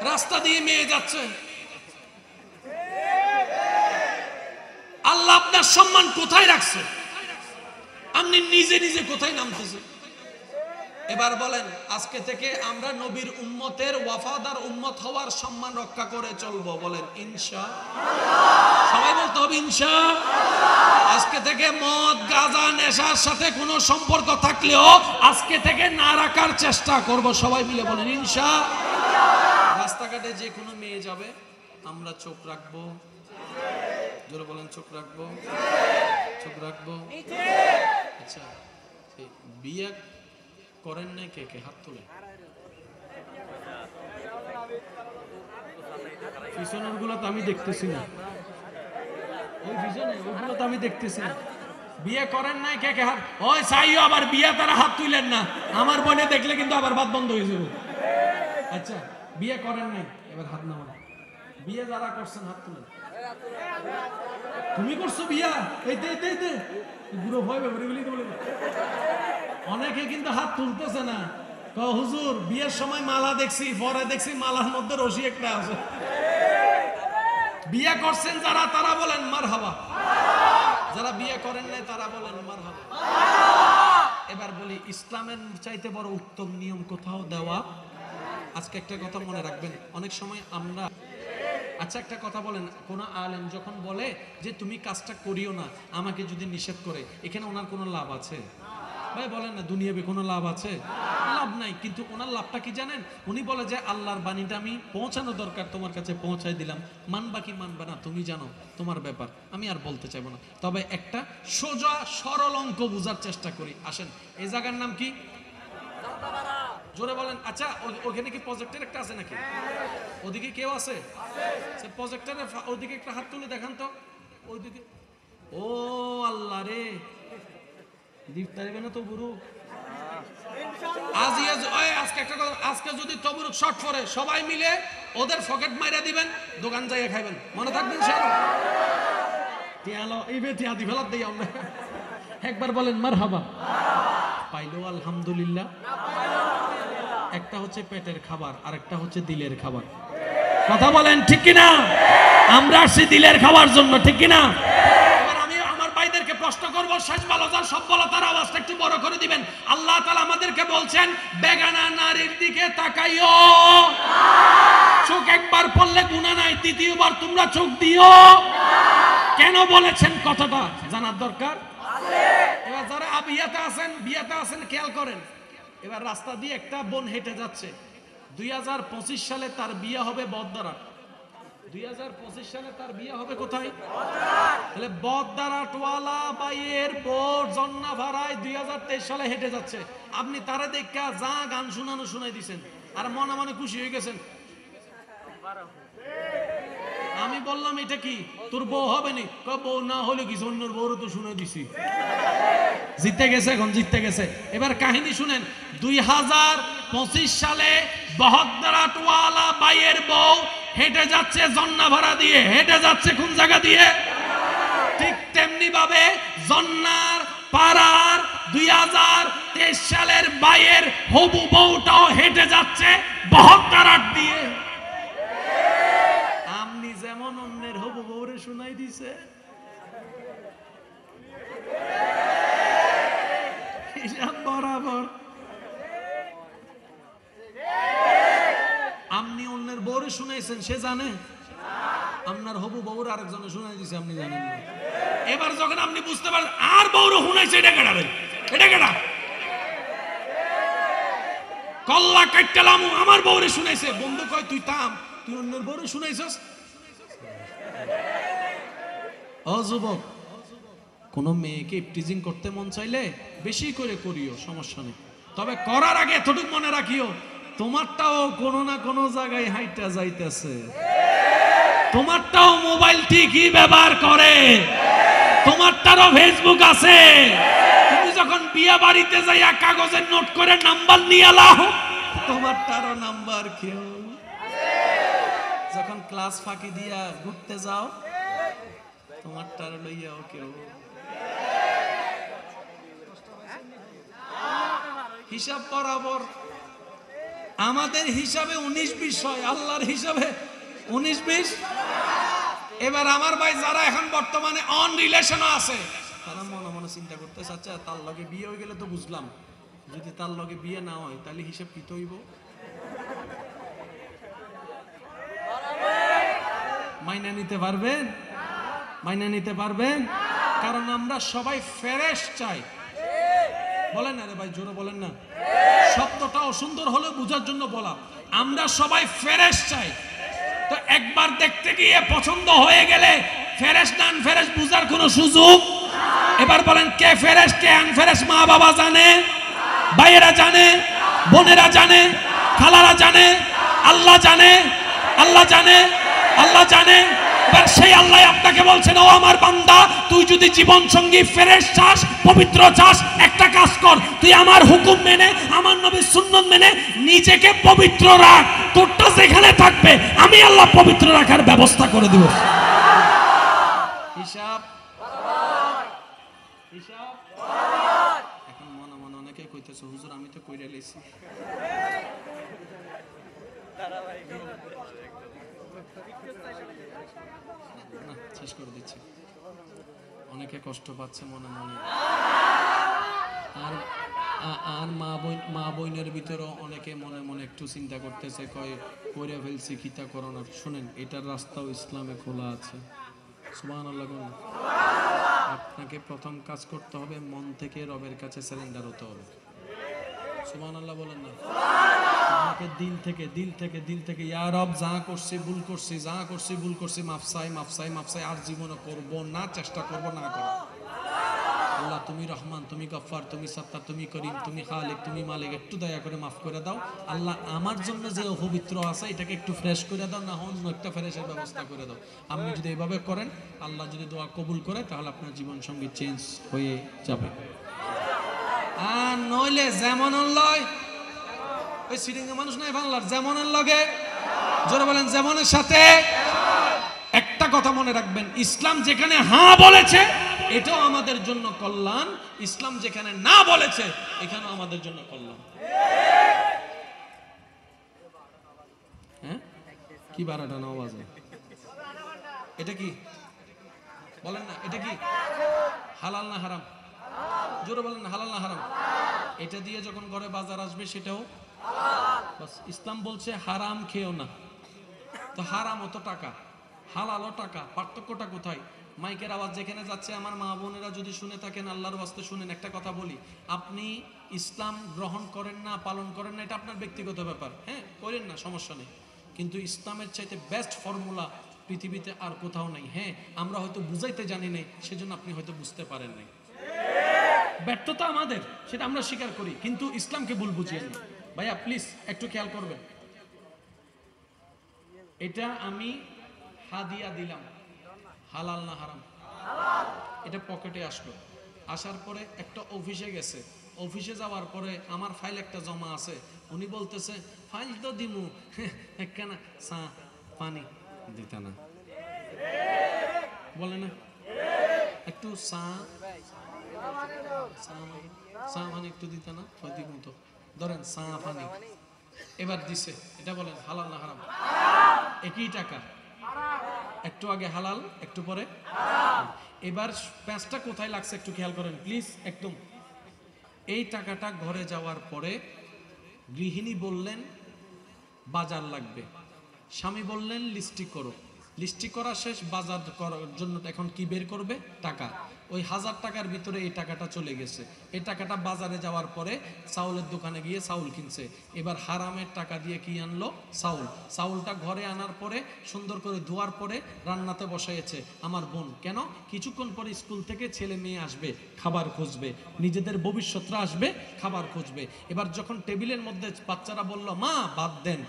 রাস্তা দিয়ে মেয়ে যাচ্ছে। আল্লাহ আপনার সম্মান কোথায় রাখছে? আপনি নিজে নিজে কোথায় নামতেছেন? এবার বলেন, আজকে থেকে আমরা নবীর উম্মতের ওয়াফাদার উম্মত হওয়ার সম্মান রক্ষা করে চলবো। বলেন ইনশাআল্লাহ। সবাই বলতে হবে ইনশাআল্লাহ। আজকে থেকে মদ গাঁজা নেশার সাথে কোনো সম্পর্ক থাকলেও আজকে থেকে না রাখার চেষ্টা করব। সবাই মিলে বলেন ইনশাআল্লাহ। রাস্তাঘাটে যে কোনো মেয়ে যাবে, আমরা চোখ রাখবো। জোরে বলেন চোখ রাখবো। চোখ রাখবো। আচ্ছা, বিয়ে করেন নাই কে কে? হাত তোলে। পিছনের গুলো তো আমি দেখতেছি না, ওই পিছনে ওইগুলো তো আমি দেখতেছি না। বিয়ে করেন নাই কে কে? হাত। ওই চাইও আবার বিয়ে, তারা হাত তুলেন না, আমার বোনে দেখলে কিন্তু আবার বাদ বন্ধ হয়ে যাবে। আচ্ছা, বিয়ে করেন নাই, এবার হাত নামান। বিয়ে যারা করছেন হাত তুলেন। তুমি করছো বিয়া? এই বুড়ো ভয় ব্যাপারে বলে। অনেকে কিন্তু হাত তুলতেছে না। হুজুর বিয়ের সময় মালা দেখছি, পরে দেখছি মালার মধ্যে রশি একটা আছে। বিয়ে করছেন যারা, তারা বলেন মারহাবা। যারা বিয়ে করেন নাই তারা বলেন মারহাবা। এবার বলি, ইসলামের চাইতে বড় উত্তম নিয়ম কোথাও দেওয়া। আজকে একটা কথা মনে রাখবেন, অনেক সময় আমরা, আচ্ছা একটা কথা বলেন, কোন আলেম যখন বলে যে তুমি কাজটা করিও না, আমাকে যদি নিষেধ করে, এখানে ওনার কোনো লাভ আছে? ভাই বলেন না, দুনিয়াবে কোনো লাভ আছে? লাভ নাই। কিন্তু ওনার লাভটা কি জানেন? উনি বলে যে আল্লাহর বাণীটা আমি পৌঁছানো দরকার, তোমার কাছে পৌঁছাই দিলাম, মানবা কি মানবা না তুমি জানো, তোমার ব্যাপার, আমি আর বলতে চাইবো না। তবে একটা সোজা সরল অঙ্ক বোঝার চেষ্টা করি। আসেন, এই জায়গার নাম কি? জোরে বলেন। আচ্ছা, ওখানে কি প্রজেক্টের একটা আছে নাকি? ওদিকে কেউ আছে? প্রজেক্টরের ওদিকে একটা হাত তুলে দেখান তো। ওইদিকে। ও আল্লাহ রে, তো গুরু আজকে একটা কথা, আজকে যদি তবরুক শর্ট পরে সবাই মিলে ওদের পকেট মাইরা দিবেন, দোকান যাইয়ে খাইবেন, মনে থাকবেন স্যার। আমরা একবার বলেন মারহাবা। পাইলো আলহামদুলিল্লাহ। একটা হচ্ছে পেটের খাবার, আর একটা হচ্ছে দিলের খাবার। কথা বলেন ঠিক কিনা? আমরা আসছি দিলের খাবার জন্য, ঠিক কিনা? প্রশ্ন করবো, শেষ ভালো যার সব বলো, তার আওয়াজটা একটু বড় করে দিবেন। আল্লাহ তাআলা আমাদেরকে বলছেন বেগানা নারীর দিকে তাকাইও। চোখ একবার পড়লে গুনাহ নাই, দ্বিতীয়বার তোমরা চোখ দিও। কেন বলেছেন কথাটা জানার দরকার আছে। এবার যারা বিয়াতে আছেন খেয়াল করেন। এবার রাস্তা দিয়ে একটা বোন হেঁটে যাচ্ছে, 2025 সালে তার বিয়ে হবে বদদারা। 2025 সালে তার বিয়ে হবে কোথায়? তাহলে বদদারাটওয়ালা বাইয়ের বোর জন্না ভাড়ায় 2023 সালে হেঁটে যাচ্ছে। আপনি তারে দেখা যা গান শোনাই দিছেন, আর মনে মনে খুশি হয়ে গেছেন। আমি বললাম এটা কি তোর বউ হবে নি? বউ না হলে কি, অন্যর বউরও তো শুনে দিছি। জিতে গেছে, এখন জিততে গেছে। এবার কাহিনী শুনেন। 2025 সালে বহদ্দারাটওয়ালা বাইয়ের বউ হেঁটে যাচ্ছে জন্না ভাড়া দিয়ে, হেঁটে যাচ্ছে কোন জায়গা দিয়ে? ঠিক তেমনি ভাবে জন্নার পাড়ার 2023 সালের বাইয়ের হবু বউটাও হেঁটে যাচ্ছে বহদ্দারাট দিয়ে। আপনি যেমন অন্যের হবু বউরে শুনাই দিছে, হিসাব বরাবর আপনি অন্যের বউরে শুনাইছেন, সে জানে? আপনার হবু বউরে আরেকজনে শুনাই দিছে, আপনি জানেন না। এবার যখন আপনি বুঝতে পারেন আর বউরে শুনাইছে, এটা কেডা রে? এটা কেডা? কল্লা কাটলাম, আমার বউরে শুনাইছে। বন্ধু কয় তুই থাম, তুই অন্যের বউরে শুনাইছস। ও যুবক, কোন মেয়েকে ইপটিজিং করতে মন চাইলে বেশি করে করিও, সমস্যা নেই। তবে করার আগে এতটুকু মনে রাখিও, তোমারটাও কোনো না কোনো জায়গায় হাইটা যাইতেছে। তোমারটাও মোবাইল ঠিকই ব্যবহার করে, তোমারটারও ফেসবুক আছে। তুমি যখন বিয়ে বাড়িতে যাইয়া কাগজের নোট করে নাম্বার নিয়ে আলাও, তোমারটারও নাম্বার কেউ। যখন ক্লাস ফাঁকি দিয়া ঘুরতে যাও, তোমারটার লইয়াও কেউ। হিসাব বরাবর। আমাদের হিসাবে 19-20 হয়, আল্লাহর হিসাবে 19-20। এবার আমার ভাই যারা এখন বর্তমানে অন রিলেশন আছে, তারা মনে মনে চিন্তা করতেছে, আচ্ছা তার লগে বিয়ে হয়ে গেলে তো বুঝলাম, যদি তার লগে বিয়ে না হয় তাহলে হিসাব কি হইব? মাইনা নিতে পারবেন? মাইনা নিতে পারবেন? কারণ আমরা সবাই ফ্রেশ চাই। বলেন না রে ভাই, জোরে বলেন না। শব্দটা অসুন্দর হলে বোঝার জন্য বলা। আমরা সবাই ফ্রেশ চাই। তো একবার দেখতে গিয়ে পছন্দ হয়ে গেলে ফ্রেশ নান ফ্রেশ বুঝার কোনো সুযোগ এবার বলেন কে ফেরেশ কে আনফেরেশ? মা বাবা জানে, ভাইয়েরা জানে, বোনেরা জানে, খালারা জানে, আল্লাহ জানে, আল্লাহ জানে, আল্লাহ জানে। এবার সেই আল্লাহ আপনাকে বলছেন, ও আমার বান্দা, তুই যদি জীবন সঙ্গী ফেরেশ চাস, পবিত্র চাস, একটা কাজ কর, তুই আমার হুকুম মেনে, আমার নবীর সুন্নাত মেনে নিজেকে পবিত্র রাখ। তোরটা যেখানে থাকবে আমি আল্লাহ পবিত্র রাখার ব্যবস্থা করে দিব। হিসাব হিসাব। এখন মনে মনে অনেকে কইতেছে, হুজুর আমি তো কইরা লইছি। শেষ করে দিচ্ছি, অনেকে কষ্ট পাচ্ছে মনে মনে। আর আর মা বোনের ভিতরে অনেকে মনে মনে একটু চিন্তা করতেছে, কয় কইরা ফেলছি কিতা করোনা। শুনেন, এটার রাস্তাও ইসলামে খোলা আছে। সুবহানাল্লাহ। আপনাকে প্রথম কাজ করতে হবে, মন থেকে রবের কাছে সারেন্ডার হতে হবে। সুবহানাল্লাহ বলেন না? আমাকে দিল থেকে ইয়া রব, যা করছি ভুল করছি, যা করছি ভুল করছি, মাফসাই আর জীবনে করব না, চেষ্টা করব না করব। আল্লাহ তুমি রহমান, তুমি গফফার, তুমি সত্তার, তুমি করিম, তুমি খালিক, তুমি মালিক, একটু দয়া করে মাফ করে দাও। আল্লাহ আমার জন্য যে অপবিত্র আছে এটাকে একটু ফ্রেশ করে দাও, না অন্য একটা ফ্রেশের ব্যবস্থা করে দাও। আপনি যদি এইভাবে করেন, আল্লাহ যদি দোয়া কবুল করে, তাহলে আপনার জীবন সঙ্গী চেঞ্জ হয়ে যাবে। আর নইলে যেমন লয়, ওই সিডিংয়ে মানুষ নাই বাংলার, যেমনের লগে, জোরে বলেন যেমনের সাথে। একটা কথা মনে রাখবেন, ইসলাম যেখানে হ্যাঁ বলেছে এটাও আমাদের জন্য কল্যাণ, ইসলাম যেখানে না বলেছে এখানেও আমাদের জন্য কল্যাণ। হ্যাঁ, কি বারাটা নাও বাজে, এটা কি বলেন না? এটা কি হালাল না হারাম? জোরে বলেন হালাল না হারাম? এটা দিয়ে যখন ঘরে বাজার আসবে সেটাও বাস। ইসলাম বলছে হারাম খেও না। তো হারামও তো টাকা, হালালও টাকা, পার্থক্যটা কোথায়? মাইকের আওয়াজ যেখানে যাচ্ছে, আমার মা বোনেরা যদি শুনে থাকেন, আল্লাহর ওয়াস্তে শুনেন। একটা কথা বলি, আপনি ইসলাম গ্রহণ করেন না, পালন করেন না, এটা আপনার ব্যক্তিগত ব্যাপার। হ্যাঁ, করেন না, সমস্যা নেই। কিন্তু ইসলামের চাইতে বেস্ট ফর্মুলা পৃথিবীতে আর কোথাও নাই। হ্যাঁ, আমরা হয়তো বুঝাইতে জানি নাই, সেজন্য আপনি হয়তো বুঝতে পারেন নাই। ব্যর্থতা আমাদের, সেটা আমরা স্বীকার করি, কিন্তু ইসলামকে ভুল বুঝিয়ে না। ভাইয়া প্লিজ একটু খেয়াল করবেন, এটা আমি হাদিয়া দিলাম, হালাল না হারাম? এটা পকেটে আসলো, আসার পরে একটা অফিসে গেছে, অফিসে যাওয়ার পরে আমার ফাইল একটা জমা আছে, উনি বলতেছে ফাইল তো দিমু, একখানা চা পানি দিতা না, বলে না একটু চা পানি একটু দিতা না, দিমু তো, ধরেন চা পানি, এবার দিছে, এটা বলেন হালাল না হারাম? একই টাকা, একটু আগে হালাল, একটু পরে। এবার প্যাঁচটা কোথায় লাগছে একটু খেয়াল করেন প্লিজ একদম। এই টাকাটা ঘরে যাওয়ার পরে গৃহিণী বললেন বাজার লাগবে, স্বামী বললেন লিস্টি করো, লিস্টি করা শেষ, বাজার করার জন্য এখন কি বের করবে? টাকা। ওই 1000 টাকার ভিতরে এই টাকাটা চলে গেছে। এই টাকাটা বাজারে যাওয়ার পরে চাউলের দোকানে গিয়ে চাউল কিনছে। এবার হারামের টাকা দিয়ে কি আনলো? চাউল। চাউলটা ঘরে আনার পরে সুন্দর করে ধোয়ার পরে রান্নাতে বসাইছে আমার বোন। কেন? কিছুক্ষণ পরে স্কুল থেকে ছেলে মেয়ে আসবে, খাবার খুঁজবে, নিজেদের ভবিষ্যৎরা আসবে, খাবার খুঁজবে। এবার যখন টেবিলের মধ্যে বাচ্চারা বলল মা ভাত দেন,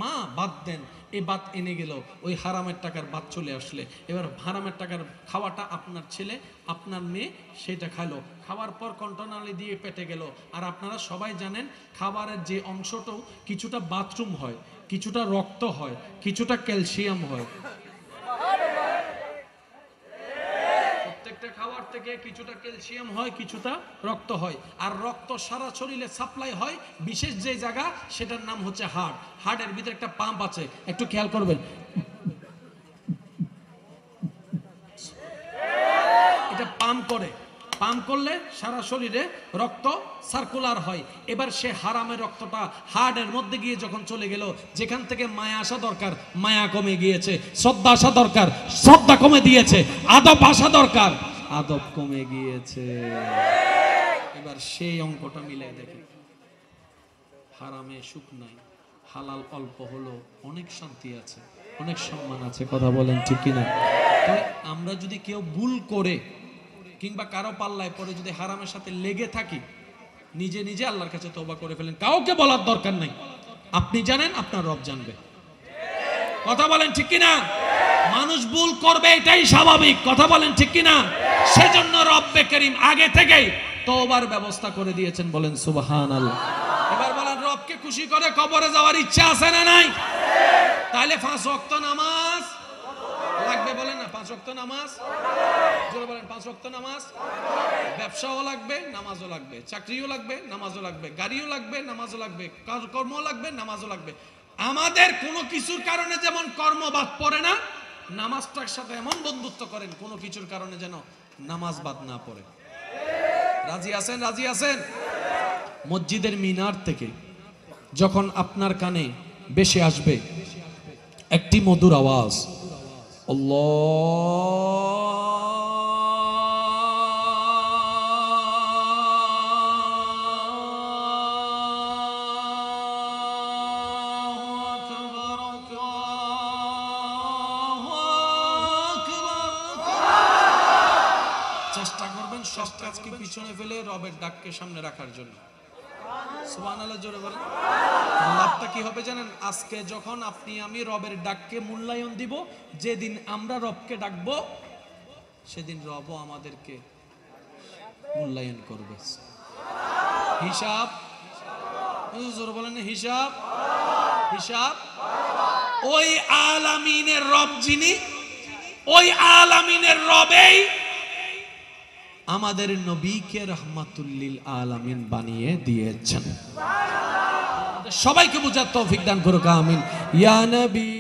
মা ভাত দেন, এই ভাত এনে গেল, ওই হারামের টাকার ভাত চলে আসলে। এবার হারামের টাকার খাওয়াটা আপনার ছেলে আপনার মেয়ে সেটা খাইলো, খাওয়ার পর কন্টনালি দিয়ে পেটে গেল। আর আপনারা সবাই জানেন খাবারের যে অংশটাও কিছুটা বাথরুম হয়, কিছুটা রক্ত হয়, কিছুটা ক্যালসিয়াম হয়, প্রত্যেকটা খাবার থেকে কিছুটা ক্যালসিয়াম হয়, কিছুটা রক্ত হয়। আর রক্ত সারা শরীরে সাপ্লাই হয় বিশেষ যে জায়গা, সেটার নাম হচ্ছে হার্ট। হার্টের ভিতরে একটা পাম্প আছে, একটু খেয়াল করবেন, এটা পাম্প করে, পাম্প করলে সারা শরীরে রক্ত সার্কুলার হয়। এবার সে হারামের রক্তটা হার্টের মধ্যে গিয়ে যখন চলে গেল, যেখান থেকে মায়া আসা দরকার মায়া কমে গিয়েছে, শ্রদ্ধা আসা দরকার শ্রদ্ধা কমে দিয়েছে, আদব আসা দরকার আদব কমে গিয়েছে। এবার সেই অঙ্কটা মিলাই দেখে, হারামে সুখ নাই, হালাল অল্প হলো অনেক শান্তি আছে, অনেক সম্মান আছে। কথা বলেন ঠিক কিনা? তাই আমরা যদি কেউ ভুল করে কিংবা কারো পাল্লায় পরে যদি হারামের সাথে লেগে থাকি, নিজে নিজে আল্লাহর কাছে তওবা করে ফেলেন, কাউকে বলার দরকার নাই। আপনি জানেন, আপনার রব জানবে। কথা বলেন ঠিক কিনা? মানুষ ভুল করবে, এটাই স্বাভাবিক। কথা বলেন ঠিক কিনা? সেজন্য রব্বে করিম আগে থেকেই তওবার ব্যবস্থা করে দিয়েছেন। বলেন সুবহানাল্লাহ। এবার বলেন, রবকে খুশি করে কবরে যাওয়ার ইচ্ছা আছে না নাই? তাহলে 5 ওয়াক্ত নামাজ লাগবে। বলেন না, 5 ওয়াক্ত নামাজ। জোরে বলেন, 5 ওয়াক্ত নামাজ। ব্যবসাও লাগবে, নামাজও লাগবে। চাকরিও লাগবে, নামাজও লাগবে। গাড়িও লাগবে, নামাজও লাগবে। কর্মও লাগবে, নামাজও লাগবে। আমাদের কোনো কিছুর কারণে যেমন কর্ম বাদ পড়ে না, নামাজটার সাথে এমন বন্ধুত্ব করেন কোনো কিছুর কারণে যেন নামাজ বাদ না পড়ে। রাজি আছেন? রাজি আছেন? মসজিদের মিনার থেকে যখন আপনার কানে ভেসে আসবে একটি মধুর আওয়াজ, চেষ্টা করবেন সব কাজকে পিছনে ফেলে রবের ডাককে সামনে রাখার জন্য। সুবহানাল্লাহ, জোরে বলেন। লাভটা কি হবে জানেন? আজকে যখন আপনি আমি রবের ডাককে মূল্যায়ন দিব, যেদিন আমরা রবকে ডাকবো সেদিন রবও আমাদেরকে মূল্যায়ন করবে। হিসাব, জোরে বলেন, হিসাব। হিসাব ওই আলামিনের রব যিনি, ওই আলামিনের রবেই আমাদের নবীকে রাহমাতুল লিল আলামিন বানিয়ে দিয়েছেন। সবাইকে বুঝার তৌফিক দান করুক, আমিন। ইয়া নবী।